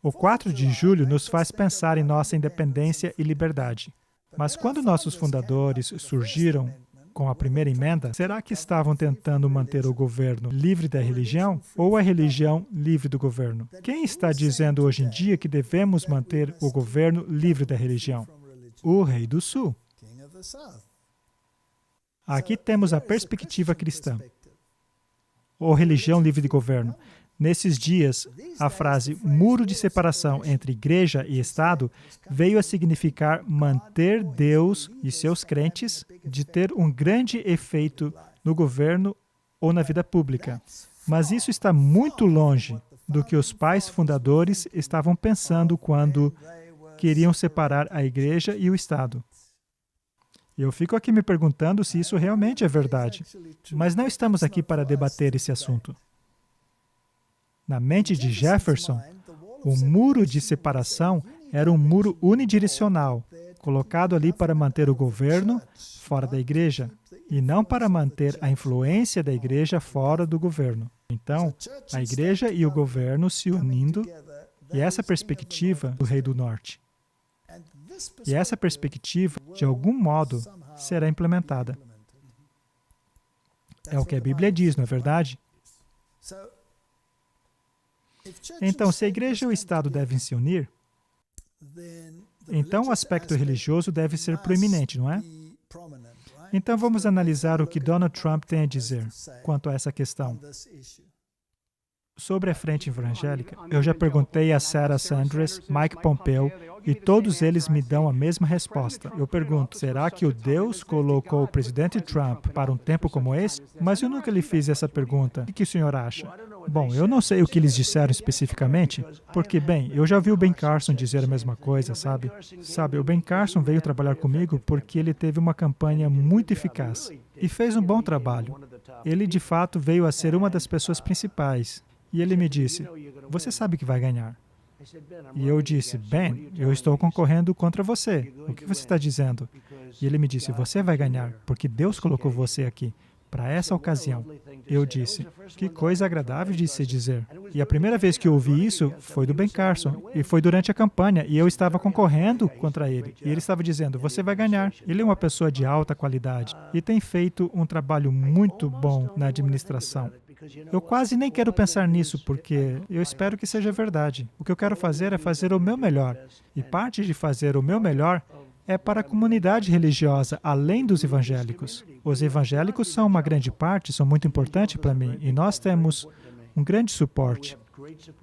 O 4 de julho nos faz pensar em nossa independência e liberdade. Mas quando nossos fundadores surgiram com a primeira emenda, será que estavam tentando manter o governo livre da religião ou a religião livre do governo? Quem está dizendo hoje em dia que devemos manter o governo livre da religião? O Rei do Sul. Aqui temos a perspectiva cristã. Ou religião livre de governo. Nesses dias, a frase muro de separação entre igreja e Estado veio a significar manter Deus e seus crentes de ter um grande efeito no governo ou na vida pública. Mas isso está muito longe do que os pais fundadores estavam pensando quando queriam separar a igreja e o Estado. Eu fico aqui me perguntando se isso realmente é verdade. Mas não estamos aqui para debater esse assunto. Na mente de Jefferson, o muro de separação era um muro unidirecional, colocado ali para manter o governo fora da igreja, e não para manter a influência da igreja fora do governo. Então, a igreja e o governo se unindo, e essa perspectiva do Rei do Norte. E essa perspectiva, de algum modo, será implementada. É o que a Bíblia diz, não é verdade? Então, se a igreja e o Estado devem se unir, então o aspecto religioso deve ser proeminente, não é? Então, vamos analisar o que Donald Trump tem a dizer quanto a essa questão. Sobre a frente evangélica, eu já perguntei a Sarah Sanders, Mike Pompeo, e todos eles me dão a mesma resposta. Eu pergunto, será que o Deus colocou o presidente Trump para um tempo como esse? Mas eu nunca lhe fiz essa pergunta. O que o senhor acha? Bom, eu não sei o que eles disseram especificamente, porque, bem, eu já ouvi o Ben Carson dizer a mesma coisa, sabe? O Ben Carson veio trabalhar comigo porque ele teve uma campanha muito eficaz e fez um bom trabalho. Ele, de fato, veio a ser uma das pessoas principais. E ele me disse, você sabe que vai ganhar. E eu disse, Ben, eu estou concorrendo contra você. O que você está dizendo? E ele me disse, você vai ganhar, porque Deus colocou você aqui, para essa ocasião. Eu disse, que coisa agradável de se dizer. E a primeira vez que eu ouvi isso foi do Ben Carson, e foi durante a campanha, e eu estava concorrendo contra ele. E ele estava dizendo, você vai ganhar. Ele é uma pessoa de alta qualidade, e tem feito um trabalho muito bom na administração. Eu quase nem quero pensar nisso, porque eu espero que seja verdade. O que eu quero fazer é fazer o meu melhor. E parte de fazer o meu melhor é para a comunidade religiosa, além dos evangélicos. Os evangélicos são uma grande parte, são muito importantes para mim, e nós temos um grande suporte.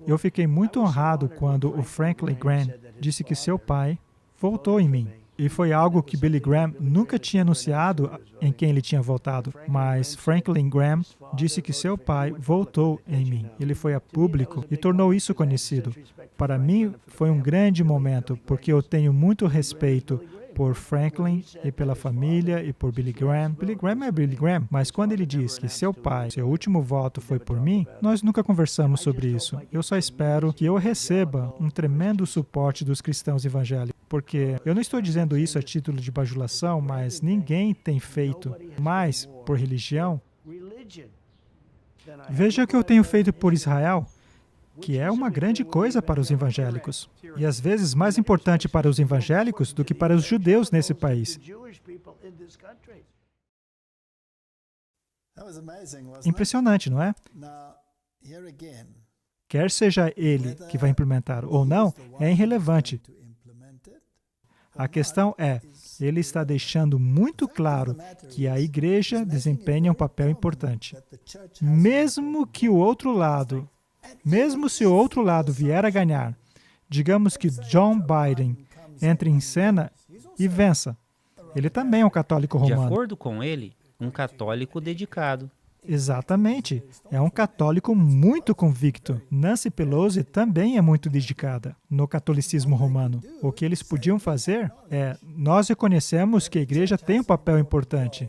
Eu fiquei muito honrado quando o Franklin Graham disse que seu pai voltou em mim. E foi algo que Billy Graham nunca tinha anunciado em quem ele tinha voltado, mas Franklin Graham disse que seu pai voltou em mim. Ele foi a público e tornou isso conhecido. Para mim, foi um grande momento, porque eu tenho muito respeito por Franklin e pela família e por Billy Graham. Billy Graham é Billy Graham, mas quando ele diz que seu pai, seu último voto foi por mim, nós nunca conversamos sobre isso. Eu só espero que eu receba um tremendo suporte dos cristãos evangélicos, porque eu não estou dizendo isso a título de bajulação, mas ninguém tem feito mais por religião. Veja o que eu tenho feito por Israel, que é uma grande coisa para os evangélicos. E às vezes mais importante para os evangélicos do que para os judeus nesse país. Impressionante, não é? Quer seja ele que vai implementar ou não, é irrelevante. A questão é, ele está deixando muito claro que a igreja desempenha um papel importante. Mesmo que o outro lado, mesmo se o outro lado vier a ganhar, digamos que John Biden entre em cena e vença. Ele também é um católico De romano. acordo com ele, um católico dedicado. Exatamente. É um católico muito convicto. Nancy Pelosi também é muito dedicada no catolicismo romano. O que eles podiam fazer é, nós reconhecemos que a igreja tem um papel importante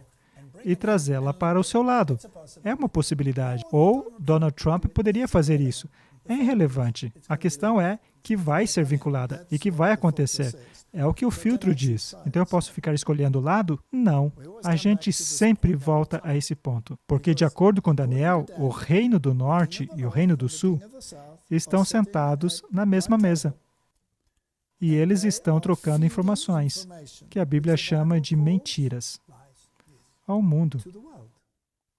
e trazê-la para o seu lado. É uma possibilidade. Ou Donald Trump poderia fazer isso. É irrelevante. A questão é que vai ser vinculada e que vai acontecer. É o que o filtro diz. Então eu posso ficar escolhendo o lado? Não. A gente sempre volta a esse ponto. Porque, de acordo com Daniel, o Reino do Norte e o Reino do Sul estão sentados na mesma mesa. E eles estão trocando informações, que a Bíblia chama de mentiras, ao mundo,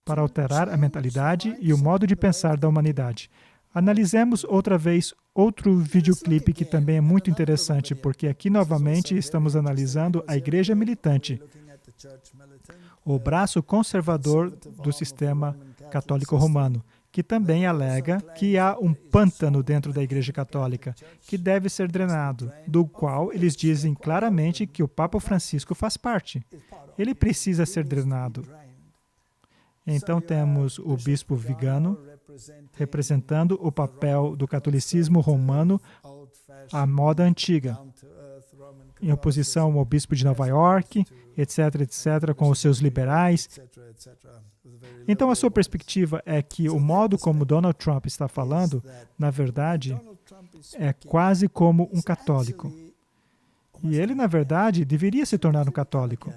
para alterar a mentalidade e o modo de pensar da humanidade. Analisemos outra vez outro videoclipe que também é muito interessante, porque aqui novamente estamos analisando a igreja militante, o braço conservador do sistema católico romano, que também alega que há um pântano dentro da Igreja Católica que deve ser drenado, do qual eles dizem claramente que o Papa Francisco faz parte. Ele precisa ser drenado. Então temos o bispo Vigano representando o papel do catolicismo romano à moda antiga, em oposição ao bispo de Nova York, etc., etc., com os seus liberais. Então, a sua perspectiva é que o modo como Donald Trump está falando, na verdade, é quase como um católico. E ele, na verdade, deveria se tornar um católico.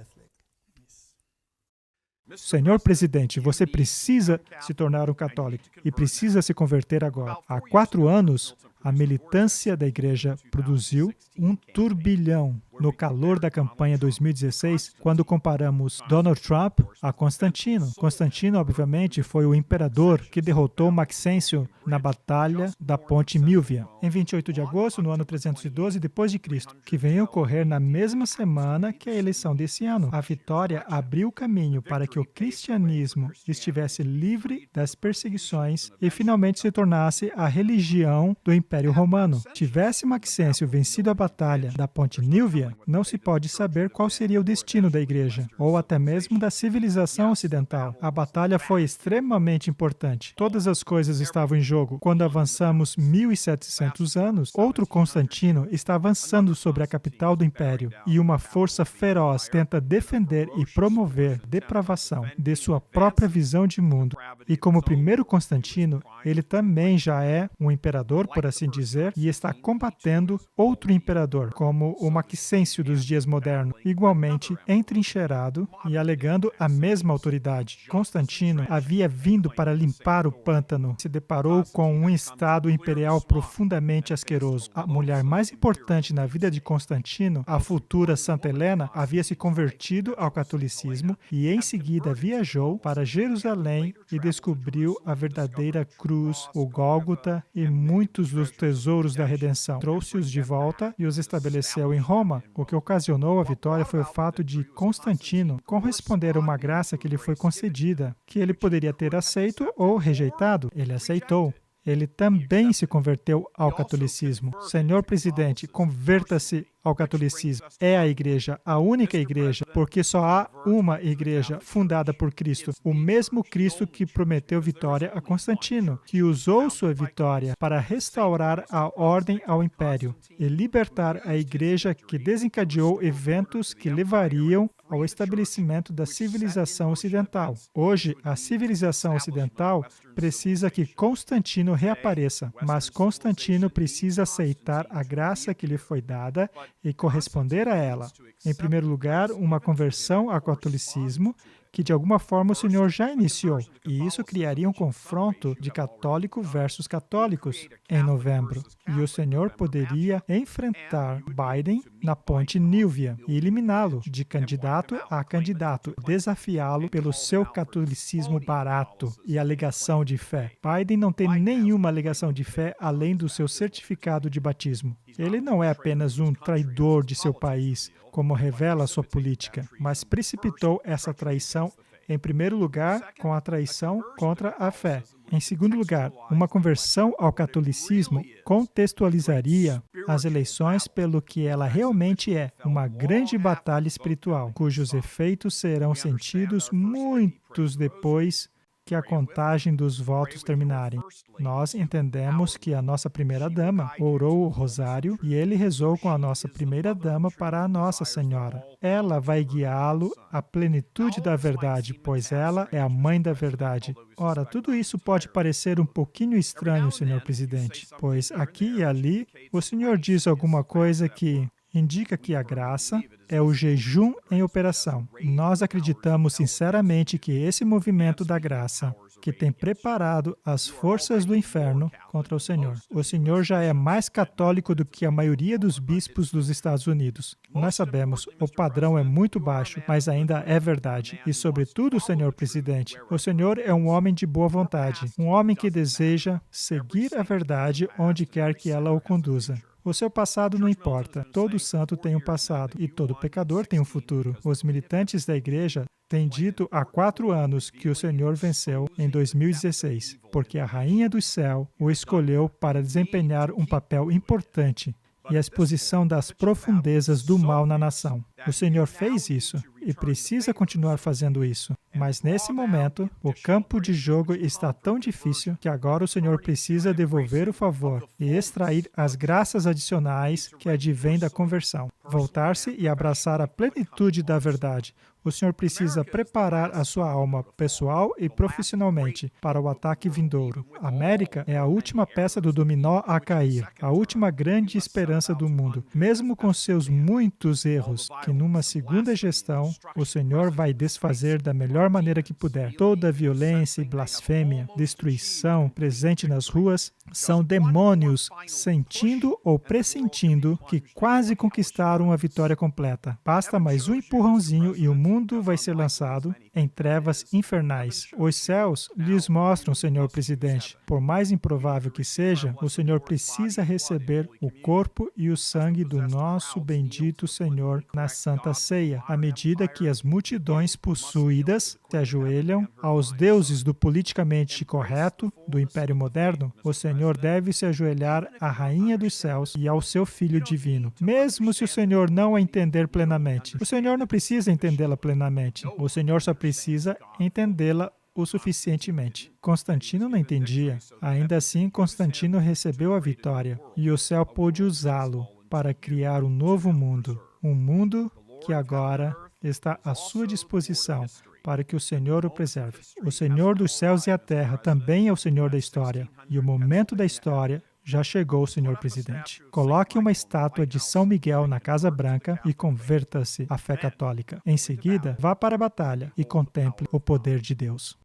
Senhor presidente, você precisa se tornar um católico e precisa se converter agora. Há 4 anos, a militância da igreja produziu um turbilhão no calor da campanha 2016, quando comparamos Donald Trump a Constantino. Constantino, obviamente, foi o imperador que derrotou Maxêncio na Batalha da Ponte Milvia, em 28 de agosto, no ano 312 depois de Cristo, que veio ocorrer na mesma semana que a eleição desse ano. A vitória abriu o caminho para que o cristianismo estivesse livre das perseguições e finalmente se tornasse a religião do Império Romano. Tivesse Maxêncio vencido a Batalha da Ponte Milvia, não se pode saber qual seria o destino da igreja, ou até mesmo da civilização ocidental. A batalha foi extremamente importante. Todas as coisas estavam em jogo. Quando avançamos 1.700 anos, outro Constantino está avançando sobre a capital do império, e uma força feroz tenta defender e promover depravação de sua própria visão de mundo. E como primeiro Constantino, ele também já é um imperador, por assim dizer, e está combatendo outro imperador, como o Maxêncio dos dias modernos, igualmente entrincheirado e alegando a mesma autoridade. Constantino havia vindo para limpar o pântano, se deparou com um estado imperial profundamente asqueroso. A mulher mais importante na vida de Constantino, a futura Santa Helena, havia se convertido ao catolicismo e em seguida viajou para Jerusalém e descobriu a verdadeira cruz, o Gólgota e muitos dos tesouros da redenção. Trouxe-os de volta e os estabeleceu em Roma. O que ocasionou a vitória foi o fato de Constantino corresponder a uma graça que lhe foi concedida, que ele poderia ter aceito ou rejeitado. Ele aceitou. Ele também se converteu ao catolicismo. Senhor presidente, converta-se ao catolicismo. É a igreja, a única igreja, porque só há uma igreja fundada por Cristo. O mesmo Cristo que prometeu vitória a Constantino, que usou sua vitória para restaurar a ordem ao império e libertar a igreja, que desencadeou eventos que levariam ao estabelecimento da civilização ocidental. Hoje, a civilização ocidental precisa que Constantino reapareça, mas Constantino precisa aceitar a graça que lhe foi dada e corresponder a ela. Em primeiro lugar, uma conversão ao catolicismo, que de alguma forma o Senhor já iniciou. E isso criaria um confronto de católico versus católicos em novembro. E o Senhor poderia enfrentar Biden na ponte Milvia e eliminá-lo de candidato a candidato, desafiá-lo pelo seu catolicismo barato e alegação de fé. Biden não tem nenhuma alegação de fé além do seu certificado de batismo. Ele não é apenas um traidor de seu país, como revela a sua política, mas precipitou essa traição, em primeiro lugar, com a traição contra a fé. Em segundo lugar, uma conversão ao catolicismo contextualizaria as eleições pelo que ela realmente é, uma grande batalha espiritual, cujos efeitos serão sentidos muitos depois que a contagem dos votos terminarem. Nós entendemos que a nossa primeira-dama orou o rosário e ele rezou com a nossa primeira-dama para a Nossa Senhora. Ela vai guiá-lo à plenitude da verdade, pois ela é a mãe da verdade. Ora, tudo isso pode parecer um pouquinho estranho, senhor presidente, pois aqui e ali o senhor diz alguma coisa que indica que a graça é o jejum em operação. Nós acreditamos sinceramente que esse movimento da graça, que tem preparado as forças do inferno contra o Senhor. O Senhor já é mais católico do que a maioria dos bispos dos Estados Unidos. Nós sabemos, o padrão é muito baixo, mas ainda é verdade. E, sobretudo, senhor presidente, o Senhor é um homem de boa vontade, um homem que deseja seguir a verdade onde quer que ela o conduza. O seu passado não importa. Todo santo tem um passado e todo pecador tem um futuro. Os militantes da igreja têm dito há 4 anos que o Senhor venceu em 2016, porque a Rainha do Céu o escolheu para desempenhar um papel importante e a exposição das profundezas do mal na nação. O Senhor fez isso e precisa continuar fazendo isso. Mas nesse momento, o campo de jogo está tão difícil que agora o Senhor precisa devolver o favor e extrair as graças adicionais que advêm da conversão. Voltar-se e abraçar a plenitude da verdade. O Senhor precisa preparar a sua alma pessoal e profissionalmente para o ataque vindouro. A América é a última peça do dominó a cair, a última grande esperança do mundo. Mesmo com seus muitos erros, que numa segunda gestão, o Senhor vai desfazer da melhor maneira que puder. Toda violência e blasfêmia, destruição presente nas ruas, são demônios sentindo ou pressentindo que quase conquistaram a vitória completa. Basta mais um empurrãozinho e o mundo vai ser lançado em trevas infernais. Os céus lhes mostram, senhor presidente. Por mais improvável que seja, o Senhor precisa receber o corpo e o sangue do nosso bendito Senhor na Santa Ceia, à medida que as multidões possuídas se ajoelham aos deuses do politicamente correto do Império Moderno. O Senhor deve se ajoelhar à Rainha dos Céus e ao seu Filho Divino, mesmo se o Senhor não a entender plenamente. O Senhor não precisa entendê-la plenamente. O Senhor só precisa entendê-la o suficientemente. Constantino não entendia. Ainda assim, Constantino recebeu a vitória e o céu pôde usá-lo para criar um novo mundo. Um mundo que agora está à sua disposição para que o Senhor o preserve. O Senhor dos céus e a terra também é o Senhor da história. E o momento da história já chegou, senhor presidente. Coloque uma estátua de São Miguel na Casa Branca e converta-se à fé católica. Em seguida, vá para a batalha e contemple o poder de Deus.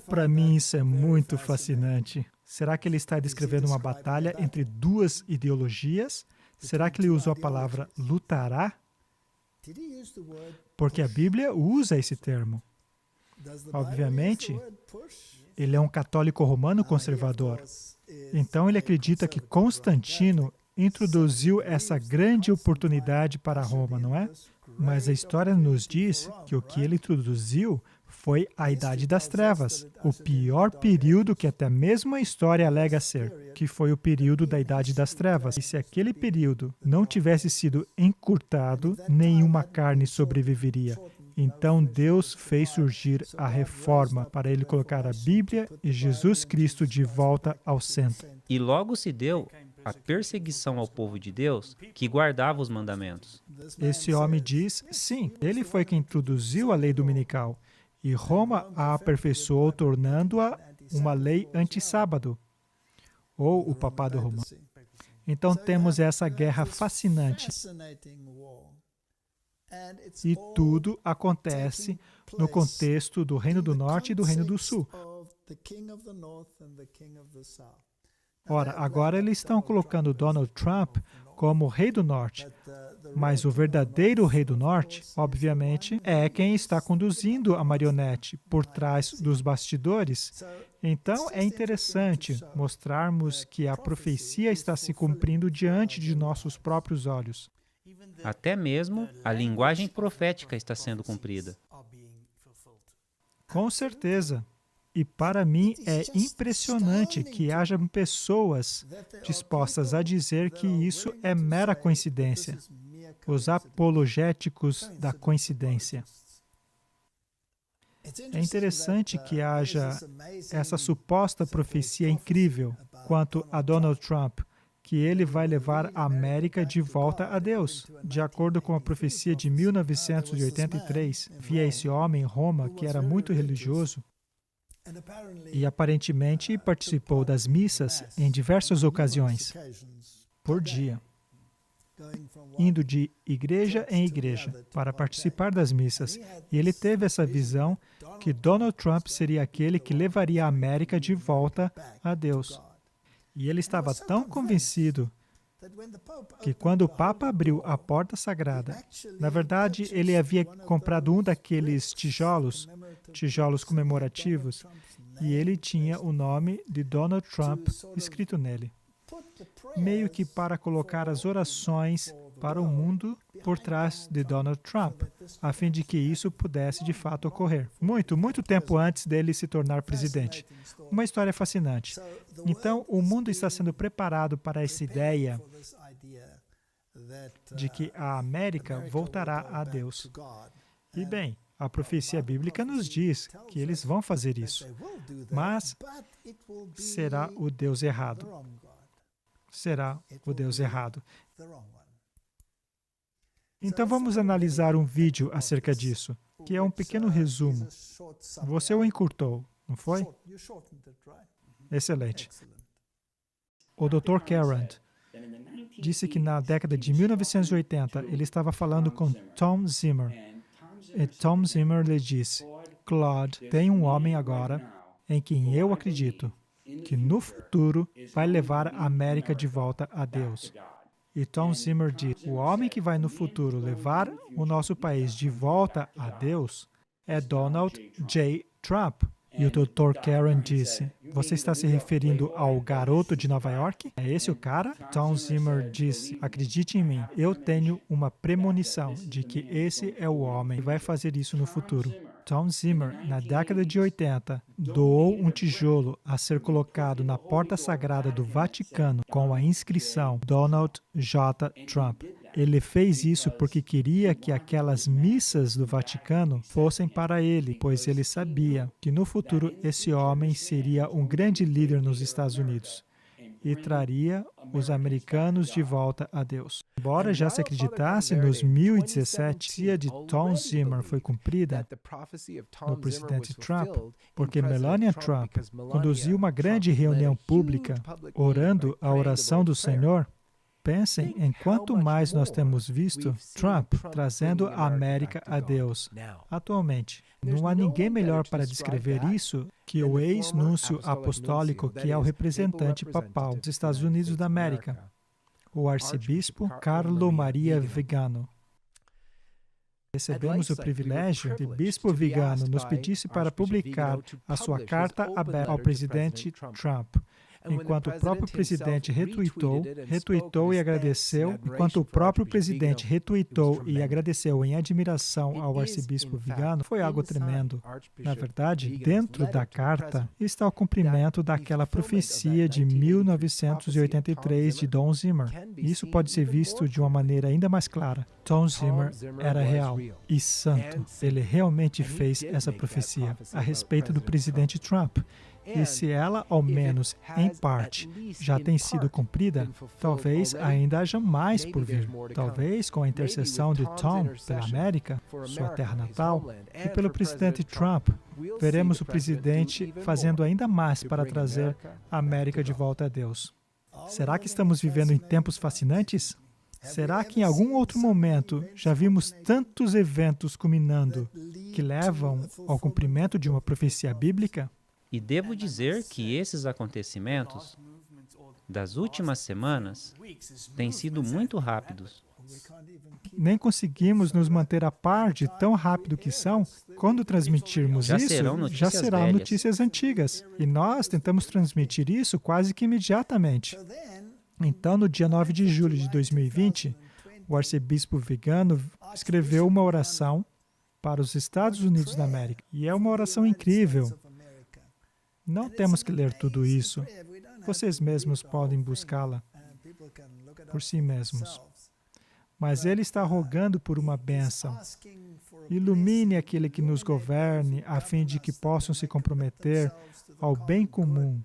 Para mim, isso é muito fascinante. Será que ele está descrevendo uma batalha entre duas ideologias? Será que ele usou a palavra lutará? Porque a Bíblia usa esse termo. Obviamente, ele é um católico romano conservador. Então, ele acredita que Constantino introduziu essa grande oportunidade para Roma, não é? Mas a história nos diz que o que ele introduziu foi a Idade das Trevas, o pior período que até mesmo a história alega ser, que foi o período da Idade das Trevas. E se aquele período não tivesse sido encurtado, nenhuma carne sobreviveria. Então Deus fez surgir a reforma para ele colocar a Bíblia e Jesus Cristo de volta ao centro. E logo se deu a perseguição ao povo de Deus que guardava os mandamentos. Esse homem diz, sim, ele foi quem introduziu a lei dominical. E Roma a aperfeiçoou, tornando-a uma lei anti-sábado, ou o papado romano. Então temos essa guerra fascinante. E tudo acontece no contexto do Reino do Norte e do Reino do Sul. Ora, agora eles estão colocando Donald Trump como rei do Norte, mas o verdadeiro rei do Norte, obviamente, é quem está conduzindo a marionete por trás dos bastidores. Então, é interessante mostrarmos que a profecia está se cumprindo diante de nossos próprios olhos. Até mesmo a linguagem profética está sendo cumprida. Com certeza. E para mim é impressionante que haja pessoas dispostas a dizer que isso é mera coincidência. Os apologéticos da coincidência. É interessante que haja essa suposta profecia incrível quanto a Donald Trump, que ele vai levar a América de volta a Deus. De acordo com a profecia de 1983, via esse homem em Roma que era muito religioso e aparentemente participou das missas em diversas ocasiões, por dia, indo de igreja em igreja para participar das missas. E ele teve essa visão que Donald Trump seria aquele que levaria a América de volta a Deus. E ele estava tão convencido que quando o Papa abriu a porta sagrada, na verdade, ele havia comprado um daqueles tijolos comemorativos, e ele tinha o nome de Donald Trump escrito nele, meio que para colocar as orações para o mundo por trás de Donald Trump, a fim de que isso pudesse de fato ocorrer. Muito tempo antes dele se tornar presidente. Uma história fascinante. Então, o mundo está sendo preparado para essa ideia de que a América voltará a Deus. E bem, a profecia bíblica nos diz que eles vão fazer isso, mas será o Deus errado. Será o Deus errado. Então vamos analisar um vídeo acerca disso, que é um pequeno resumo. Você o encurtou, não foi? Excelente. O Dr. Carrand disse que na década de 1980 ele estava falando com Tom Zimmer. E Tom Zimmer lhe disse: Claude, tem um homem agora em quem eu acredito que no futuro vai levar a América de volta a Deus. E Tom Zimmer disse: o homem que vai no futuro levar o nosso país de volta a Deus é Donald J. Trump. E o Dr. Karen disse: você está se referindo ao garoto de Nova York? É esse o cara? Tom Zimmer disse: acredite em mim, eu tenho uma premonição de que esse é o homem que vai fazer isso no futuro. Tom Zimmer, na década de 80, doou um tijolo a ser colocado na porta sagrada do Vaticano com a inscrição Donald J. Trump. Ele fez isso porque queria que aquelas missas do Vaticano fossem para ele, pois ele sabia que no futuro esse homem seria um grande líder nos Estados Unidos e traria os americanos de volta a Deus. Embora já se acreditasse nos 2017, a profecia de Tom Zimmer foi cumprida no presidente Trump, porque Melania Trump conduziu uma grande reunião pública orando a oração do Senhor. Pensem em quanto mais nós temos visto Trump trazendo a América a Deus atualmente. Não há ninguém melhor para descrever isso que o ex-núncio apostólico, que é o representante papal dos Estados Unidos da América, o arcebispo Carlo Maria Vigano. Recebemos o privilégio de Bispo Vigano nos pedisse para publicar a sua carta aberta ao presidente Trump. Enquanto o próprio presidente retuitou e agradeceu, em admiração ao arcebispo Vigano, foi algo tremendo. Na verdade, dentro da carta está o cumprimento daquela profecia de 1983 de Tom Zimmer. Isso pode ser visto de uma maneira ainda mais clara. Tom Zimmer era real e santo. Ele realmente fez essa profecia a respeito do presidente Trump. E se ela, ao menos em parte, já tem sido cumprida, talvez ainda haja mais por vir. Talvez com a intercessão de Tom pela América, sua terra natal, e pelo presidente Trump, veremos o presidente fazendo ainda mais para trazer a América de volta a Deus. Será que estamos vivendo em tempos fascinantes? Será que em algum outro momento já vimos tantos eventos culminando que levam ao cumprimento de uma profecia bíblica? E devo dizer que esses acontecimentos das últimas semanas têm sido muito rápidos. Nem conseguimos nos manter a par de tão rápido que são. Quando transmitirmos isso, já serão notícias antigas. E nós tentamos transmitir isso quase que imediatamente. Então, no dia 9 de julho de 2020, o arcebispo Vigano escreveu uma oração para os Estados Unidos da América. E é uma oração incrível. Não temos que ler tudo isso. Vocês mesmos podem buscá-la por si mesmos. Mas ele está rogando por uma bênção. Ilumine aquele que nos governe, a fim de que possam se comprometer ao bem comum,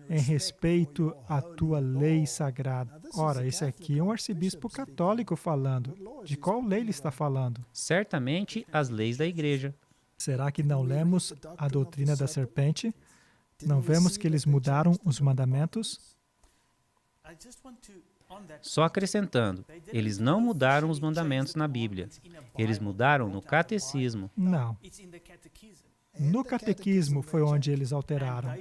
em respeito à tua lei sagrada. Ora, esse aqui é um arcebispo católico falando. De qual lei ele está falando? Certamente as leis da igreja. Será que não lemos a doutrina da serpente? Não vemos que eles mudaram os mandamentos? Só acrescentando, eles não mudaram os mandamentos na Bíblia. Eles mudaram no catecismo. Não. No catequismo foi onde eles alteraram.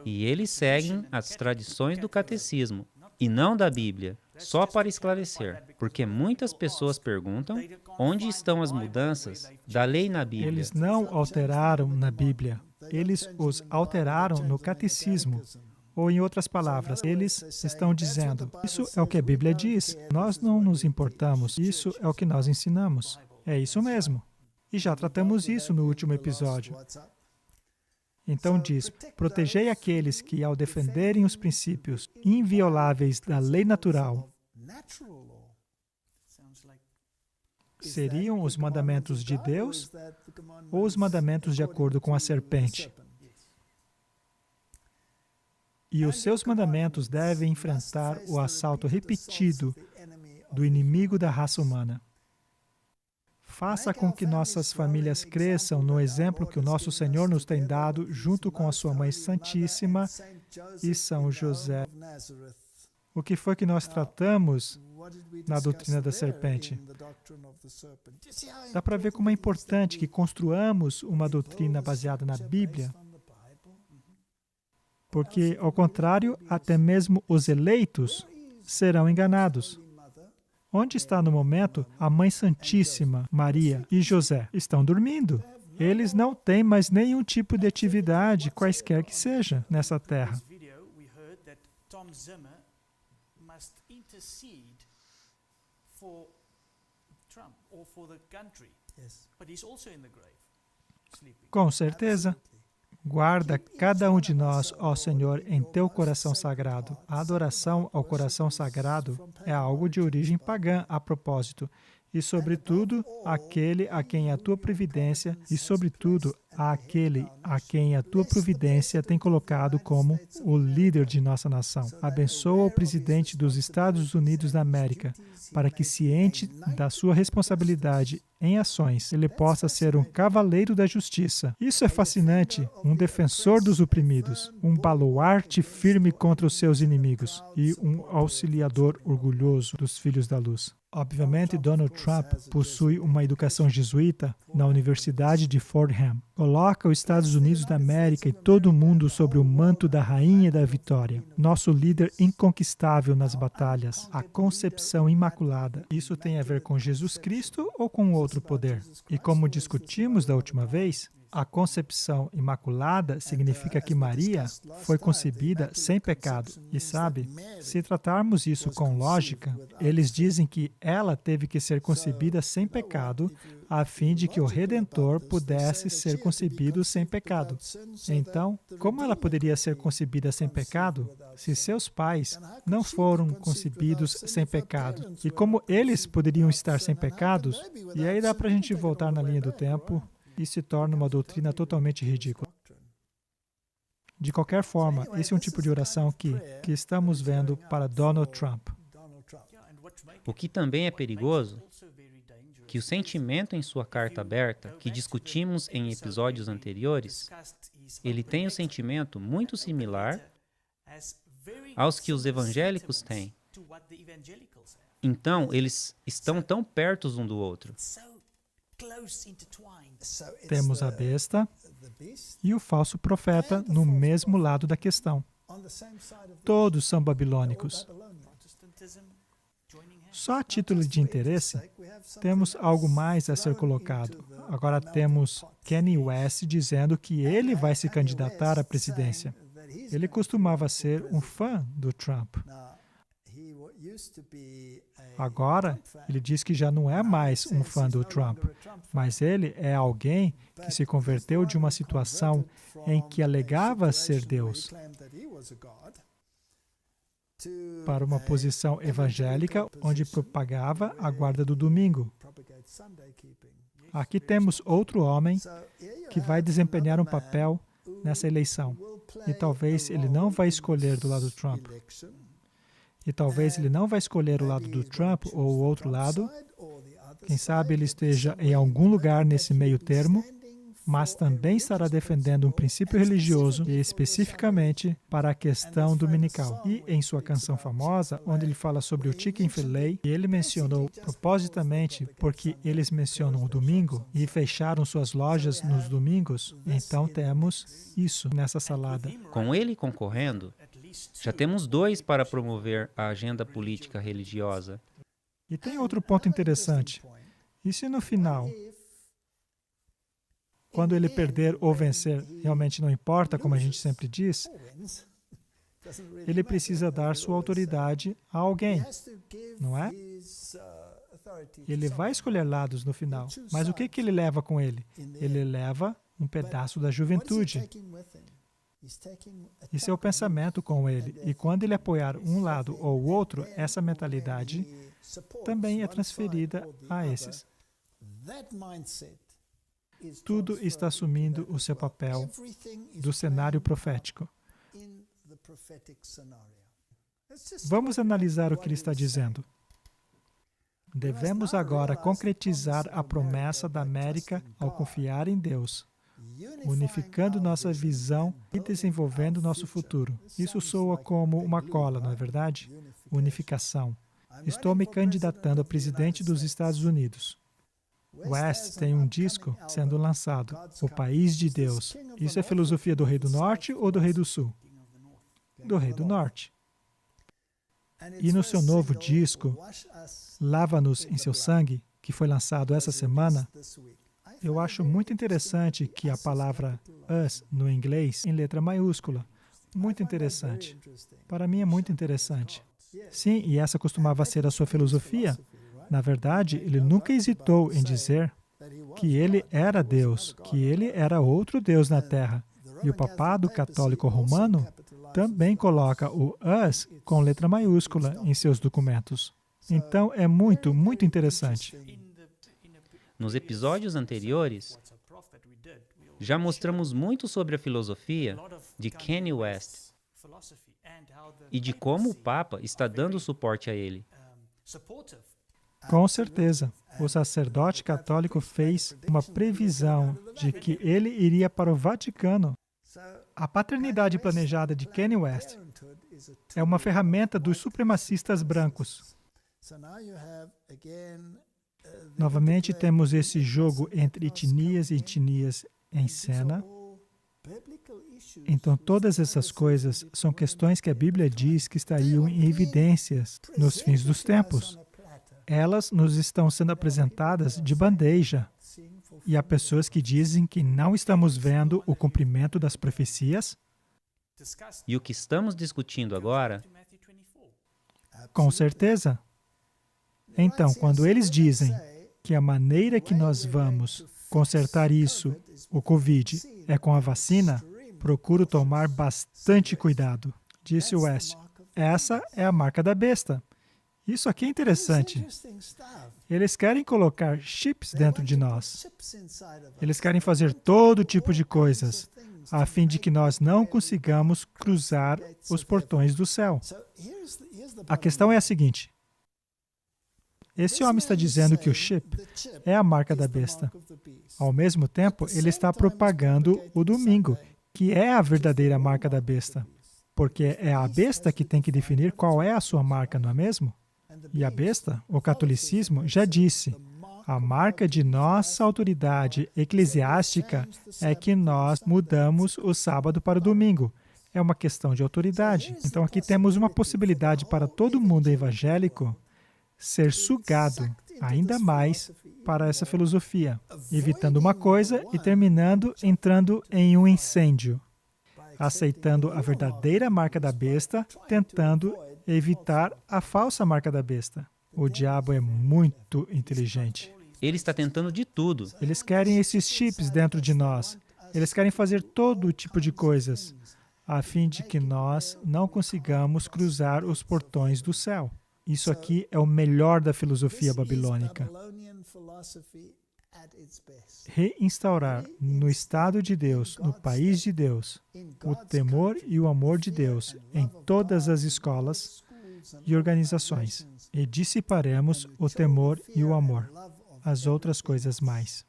E eles seguem as tradições do catecismo, e não da Bíblia, só para esclarecer. Porque muitas pessoas perguntam onde estão as mudanças da lei na Bíblia. Eles não alteraram na Bíblia. Eles os alteraram no catecismo. Ou, em outras palavras, eles estão dizendo, isso é o que a Bíblia diz, nós não nos importamos, isso é o que nós ensinamos. É isso mesmo. E já tratamos isso no último episódio. Então diz, protegei aqueles que, ao defenderem os princípios invioláveis da lei natural, seriam os mandamentos de Deus ou os mandamentos de acordo com a serpente? E os seus mandamentos devem enfrentar o assalto repetido do inimigo da raça humana. Faça com que nossas famílias cresçam no exemplo que o nosso Senhor nos tem dado junto com a sua Mãe Santíssima e São José. O que foi que nós tratamos na doutrina da serpente? Dá para ver como é importante que construamos uma doutrina baseada na Bíblia, porque, ao contrário, até mesmo os eleitos serão enganados. Onde está no momento a Mãe Santíssima, Maria e José? Estão dormindo. Eles não têm mais nenhum tipo de atividade, quaisquer que seja, nessa terra. Com certeza. Guarda cada um de nós, ó Senhor, em teu coração sagrado. A adoração ao coração sagrado é algo de origem pagã, a propósito, e, sobretudo, aquele a quem a tua providência, tem colocado como o líder de nossa nação. Abençoa o presidente dos Estados Unidos da América, para que, ciente da sua responsabilidade em ações, ele possa ser um cavaleiro da justiça. Isso é fascinante, um defensor dos oprimidos, um baluarte firme contra os seus inimigos e um auxiliador orgulhoso dos filhos da luz. Obviamente, Donald Trump possui uma educação jesuíta na Universidade de Fordham. Coloca os Estados Unidos da América e todo o mundo sobre o manto da Rainha da Vitória. Nosso líder inconquistável nas batalhas. A concepção imaculada. Isso tem a ver com Jesus Cristo ou com outro poder? E como discutimos da última vez, a concepção imaculada significa que Maria foi concebida sem pecado. E sabe, se tratarmos isso com lógica, eles dizem que ela teve que ser concebida sem pecado, a fim de que o Redentor pudesse ser concebido sem pecado. Então, como ela poderia ser concebida sem pecado, se seus pais não foram concebidos sem pecado? E como eles poderiam estar sem pecados? E aí dá para a gente voltar na linha do tempo e se torna uma doutrina totalmente ridícula. De qualquer forma, esse é um tipo de oração que estamos vendo para Donald Trump. O que também é perigoso, que o sentimento em sua carta aberta, que discutimos em episódios anteriores, ele tem um sentimento muito similar aos que os evangélicos têm. Então, eles estão tão perto um do outro. Temos a besta e o falso profeta no mesmo lado da questão. Todos são babilônicos. Só a título de interesse, temos algo mais a ser colocado. Agora temos Kanye West dizendo que ele vai se candidatar à presidência. Ele costumava ser um fã do Trump. Agora, ele diz que já não é mais um fã do Trump, mas ele é alguém que se converteu de uma situação em que alegava ser Deus para uma posição evangélica onde propagava a guarda do domingo. Aqui temos outro homem que vai desempenhar um papel nessa eleição. E talvez ele não vai escolher do lado do Trump. E talvez ele não vai escolher o lado do Trump ou o outro lado. Quem sabe ele esteja em algum lugar nesse meio termo, mas também estará defendendo um princípio religioso e especificamente para a questão dominical. E em sua canção famosa, onde ele fala sobre o chicken fillet, e ele mencionou propositamente porque eles mencionam o domingo e fecharam suas lojas nos domingos, então temos isso nessa salada. Com ele concorrendo, já temos 2 para promover a agenda política religiosa. E tem outro ponto interessante. E se no final, quando ele perder ou vencer, realmente não importa, como a gente sempre diz, ele precisa dar sua autoridade a alguém, não é? Ele vai escolher lados no final, mas o que ele leva com ele? Ele leva um pedaço da juventude. Esse é o pensamento com ele. E quando ele apoiar um lado ou o outro, essa mentalidade também é transferida a esses. Tudo está assumindo o seu papel do cenário profético. Vamos analisar o que ele está dizendo. Devemos agora concretizar a promessa da América ao confiar em Deus, unificando nossa visão e desenvolvendo nosso futuro. Isso soa como uma cola, não é verdade? Unificação. Estou me candidatando a presidente dos Estados Unidos. West tem um disco sendo lançado, O País de Deus. Isso é filosofia do Rei do Norte ou do Rei do Sul? Do Rei do Norte. E no seu novo disco, Lava-nos em Seu Sangue, que foi lançado essa semana, eu acho muito interessante que a palavra us, no inglês, em letra maiúscula. Muito interessante. Para mim é muito interessante. Sim, e essa costumava ser a sua filosofia. Na verdade, ele nunca hesitou em dizer que ele era Deus, que ele era outro Deus na Terra. E o papado católico romano também coloca o us com letra maiúscula em seus documentos. Então, é muito, muito interessante. Nos episódios anteriores, já mostramos muito sobre a filosofia de Kanye West e de como o Papa está dando suporte a ele. Com certeza, o sacerdote católico fez uma previsão de que ele iria para o Vaticano. A paternidade planejada de Kanye West é uma ferramenta dos supremacistas brancos. Novamente, temos esse jogo entre etnias e etnias em cena. Então, todas essas coisas são questões que a Bíblia diz que estariam em evidências nos fins dos tempos. Elas nos estão sendo apresentadas de bandeja. E há pessoas que dizem que não estamos vendo o cumprimento das profecias. E o que estamos discutindo agora? Com certeza. Então, quando eles dizem que a maneira que nós vamos consertar isso, o Covid, é com a vacina, procuro tomar bastante cuidado. Disse West. Essa é a marca da besta. Isso aqui é interessante. Eles querem colocar chips dentro de nós. Eles querem fazer todo tipo de coisas, a fim de que nós não consigamos cruzar os portões do céu. A questão é a seguinte. Esse homem está dizendo que o chip é a marca da besta. Ao mesmo tempo, ele está propagando o domingo, que é a verdadeira marca da besta. Porque é a besta que tem que definir qual é a sua marca, não é mesmo? E a besta, o catolicismo, já disse, a marca de nossa autoridade eclesiástica é que nós mudamos o sábado para o domingo. É uma questão de autoridade. Então aqui temos uma possibilidade para todo mundo evangélico ser sugado ainda mais para essa filosofia, evitando uma coisa e terminando entrando em um incêndio, aceitando a verdadeira marca da besta, tentando evitar a falsa marca da besta. O diabo é muito inteligente. Ele está tentando de tudo. Eles querem esses chips dentro de nós. Eles querem fazer todo tipo de coisas, a fim de que nós não consigamos cruzar os portões do céu. Isso aqui é o melhor da filosofia babilônica. Reinstaurar no estado de Deus, no país de Deus, o temor e o amor de Deus em todas as escolas e organizações. E dissiparemos o temor e o amor, as outras coisas mais.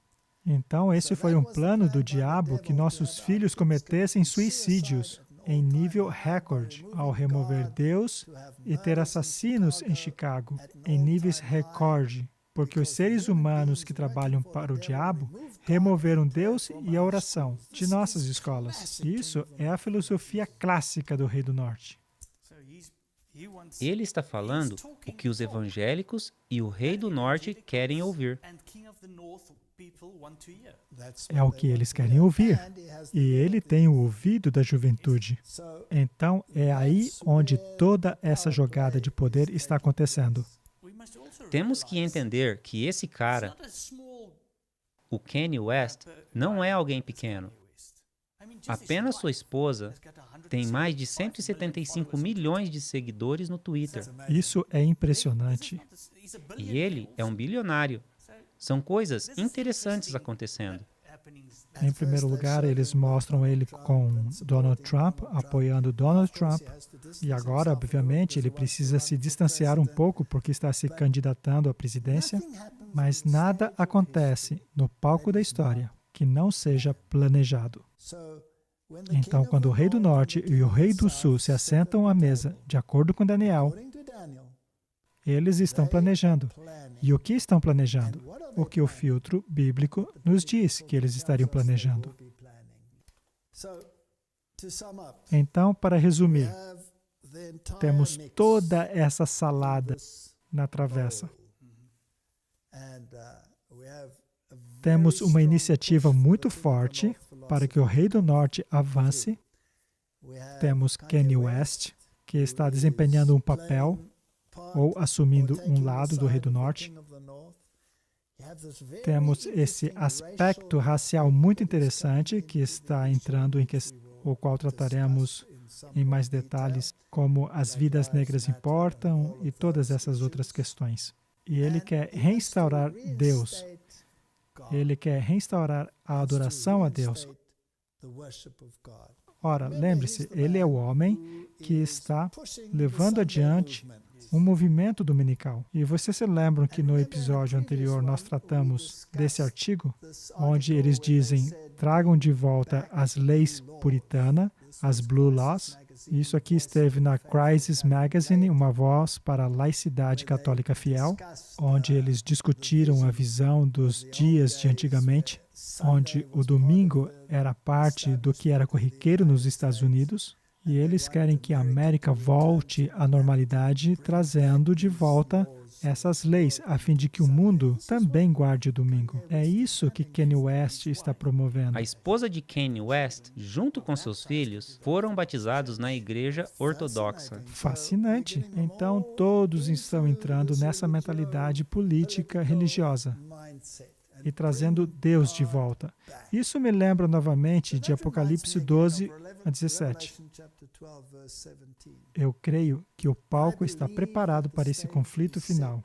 Então, esse foi um plano do diabo que nossos filhos cometessem suicídios em nível recorde, ao remover Deus e ter assassinos em Chicago em níveis recorde, porque os seres humanos que trabalham para o diabo removeram Deus e a oração de nossas escolas. Isso é a filosofia clássica do Rei do Norte. Ele está falando o que os evangélicos e o Rei do Norte querem ouvir. É o que eles querem ouvir. E ele tem o ouvido da juventude. Então, é aí onde toda essa jogada de poder está acontecendo. Temos que entender que esse cara, o Kanye West, não é alguém pequeno. Apenas sua esposa tem mais de 175 milhões de seguidores no Twitter. Isso é impressionante. E ele é um bilionário. São coisas interessantes acontecendo. Em primeiro lugar, eles mostram ele com Donald Trump, apoiando Donald Trump. E agora, obviamente, ele precisa se distanciar um pouco porque está se candidatando à presidência. Mas nada acontece no palco da história que não seja planejado. Então, quando o Rei do Norte e o Rei do Sul se assentam à mesa, de acordo com Daniel, eles estão planejando. E o que estão planejando? O que o filtro bíblico nos diz que eles estariam planejando. Então, para resumir, temos toda essa salada na travessa. Temos uma iniciativa muito forte para que o Rei do Norte avance. Temos Kanye West, que está desempenhando um papel ou assumindo um lado do Rei do Norte. Temos esse aspecto racial muito interessante que está entrando em questão, o qual trataremos em mais detalhes, como as vidas negras importam e todas essas outras questões. E ele quer restaurar Deus. Ele quer restaurar a adoração a Deus. Ora, lembre-se, ele é o homem que está levando adiante um movimento dominical. E vocês se lembram que no episódio anterior nós tratamos desse artigo, onde eles dizem, tragam de volta as leis puritanas, as Blue Laws. Isso aqui esteve na Crisis Magazine, uma voz para a laicidade católica fiel, onde eles discutiram a visão dos dias de antigamente, onde o domingo era parte do que era corriqueiro nos Estados Unidos, e eles querem que a América volte à normalidade, trazendo de volta essas leis, a fim de que o mundo também guarde o domingo. É isso que Kanye West está promovendo. A esposa de Kanye West, junto com seus filhos, foram batizados na igreja ortodoxa. Fascinante. Então, todos estão entrando nessa mentalidade política religiosa e trazendo Deus de volta. Isso me lembra novamente de Apocalipse 12 a 17. Eu creio que o palco está preparado para esse conflito final.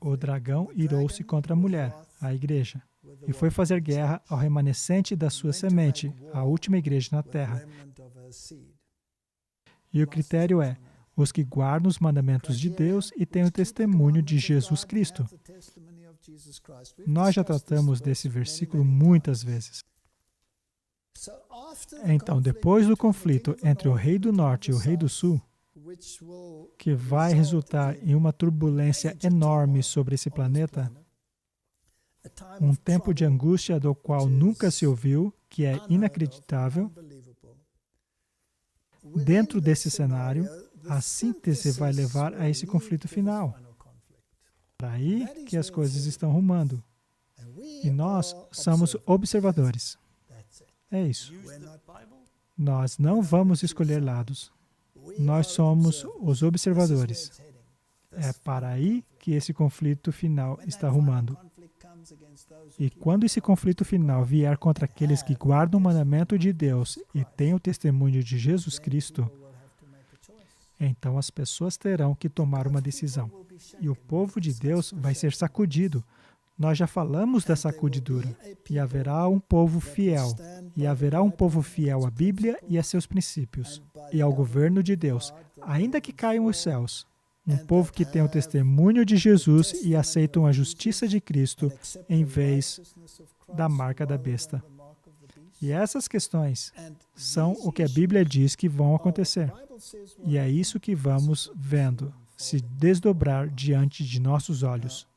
O dragão irou-se contra a mulher, a igreja, e foi fazer guerra ao remanescente da sua semente, a última igreja na terra. E o critério é os que guardam os mandamentos de Deus e têm o testemunho de Jesus Cristo. Nós já tratamos desse versículo muitas vezes. Então, depois do conflito entre o Rei do Norte e o Rei do Sul, que vai resultar em uma turbulência enorme sobre esse planeta, um tempo de angústia do qual nunca se ouviu, que é inacreditável. Dentro desse cenário, a síntese vai levar a esse conflito final. Para aí que as coisas estão rumando. E nós somos observadores. É isso. Nós não vamos escolher lados. Nós somos os observadores. É para aí que esse conflito final está rumando. E quando esse conflito final vier contra aqueles que guardam o mandamento de Deus e têm o testemunho de Jesus Cristo, então as pessoas terão que tomar uma decisão. E o povo de Deus vai ser sacudido. Nós já falamos da sacudidura. E haverá um povo fiel. E haverá um povo fiel à Bíblia e a seus princípios. E ao governo de Deus, ainda que caiam os céus. Um povo que tem o testemunho de Jesus e aceitam a justiça de Cristo em vez da marca da besta. E essas questões são o que a Bíblia diz que vão acontecer. E é isso que vamos vendo se desdobrar diante de nossos olhos.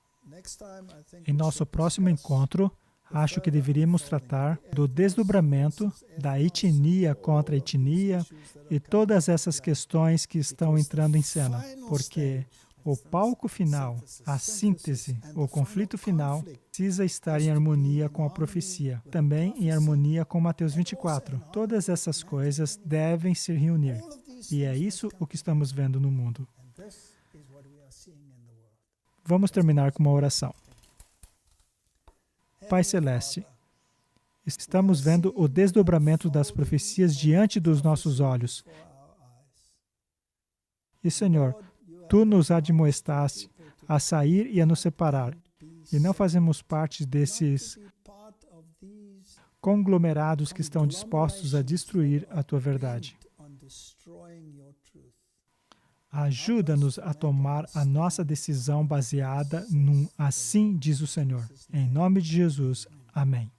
Em nosso próximo encontro, acho que deveríamos tratar do desdobramento da etnia contra etnia e todas essas questões que estão entrando em cena, porque o palco final, a síntese, o conflito final, precisa estar em harmonia com a profecia, também em harmonia com Mateus 24. Todas essas coisas devem se reunir. E é isso o que estamos vendo no mundo. Vamos terminar com uma oração. Pai Celeste, estamos vendo o desdobramento das profecias diante dos nossos olhos. E, Senhor, Tu nos admoestaste a sair e a nos separar, e não fazemos parte desses conglomerados que estão dispostos a destruir a Tua verdade. Ajuda-nos a tomar a nossa decisão baseada num assim diz o Senhor. Em nome de Jesus. Amém.